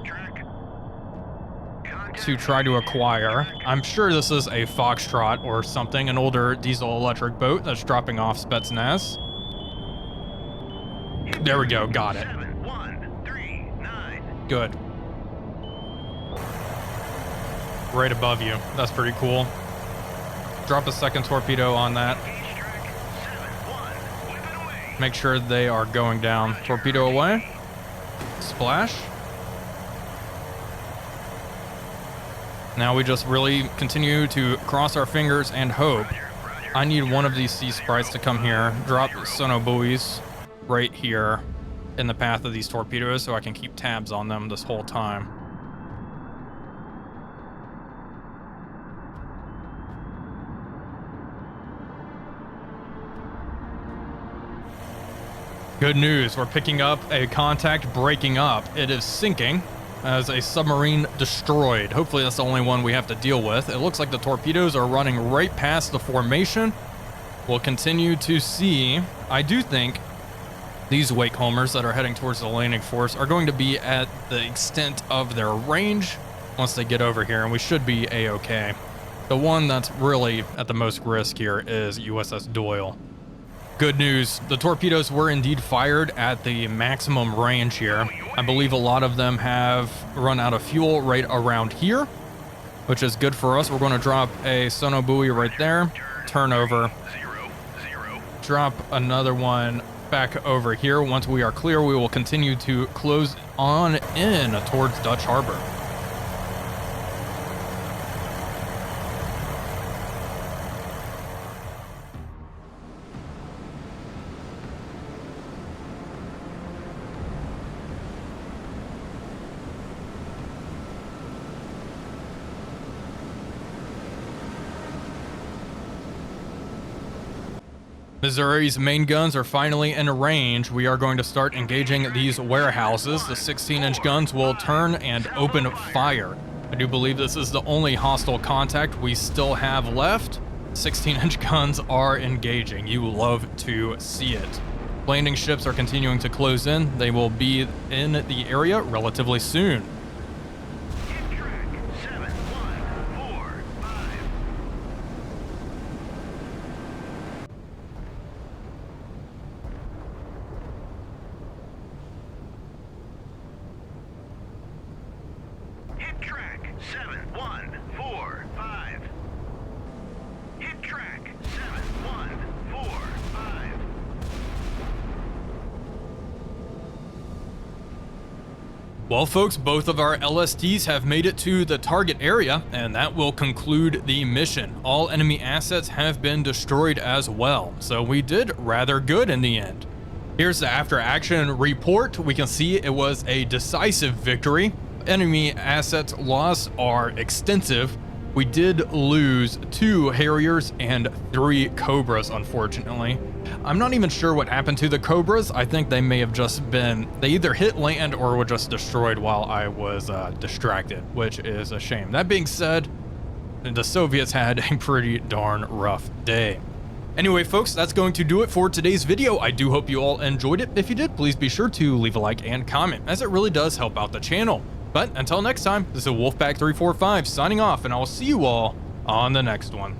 to try to acquire. I'm sure this is a Foxtrot or something, an older diesel electric boat that's dropping off Spetsnaz. There we go, got it. 7139. Good. Right above you. That's pretty cool. Drop a second torpedo on that. Gauge track 71. Whip it away. Make sure they are going down. Torpedo away. Splash. Now we just really continue to cross our fingers and hope. I need one of these sea sprites to come here, drop sono buoys right here in the path of these torpedoes so I can keep tabs on them this whole time. Good news, we're picking up a contact breaking up. It is sinking as a submarine destroyed. Hopefully that's the only one we have to deal with. It looks like the torpedoes are running right past the formation. We'll continue to see. I do think these wake homers that are heading towards the landing force are going to be at the extent of their range once they get over here, and we should be a-okay. The one that's really at the most risk here is USS Doyle. Good news, the torpedoes were indeed fired at the maximum range here. I believe a lot of them have run out of fuel right around here, which is good for us. We're going to drop a sono buoy right there, turn over, drop another one back over here. Once we are clear, we will continue to close on in towards Dutch Harbor. Missouri's main guns are finally in range. We are going to start engaging these warehouses. The 16-inch guns will turn and open fire. I do believe this is the only hostile contact we still have left. 16-inch guns are engaging. You love to see it. Landing ships are continuing to close in. They will be in the area relatively soon. Hit track 7145. Hit track 7145. Hit track 7145. Well, folks, both of our LSTs have made it to the target area, and that will conclude the mission. All enemy assets have been destroyed as well, so we did rather good in the end. Here's the after-action report. We can see it was a decisive victory. Enemy assets lost are extensive. We did lose 2 Harriers and 3 Cobras, unfortunately. I'm not even sure what happened to the Cobras. I think they may have just been, they either hit land or were just destroyed while I was distracted, which is a shame. That being said, the Soviets had a pretty darn rough day. Anyway, folks, that's going to do it for today's video. I do hope you all enjoyed it. If you did, please be sure to leave a like and comment, as it really does help out the channel. But until next time, this is Wolfpack345 signing off, and I will see you all on the next one.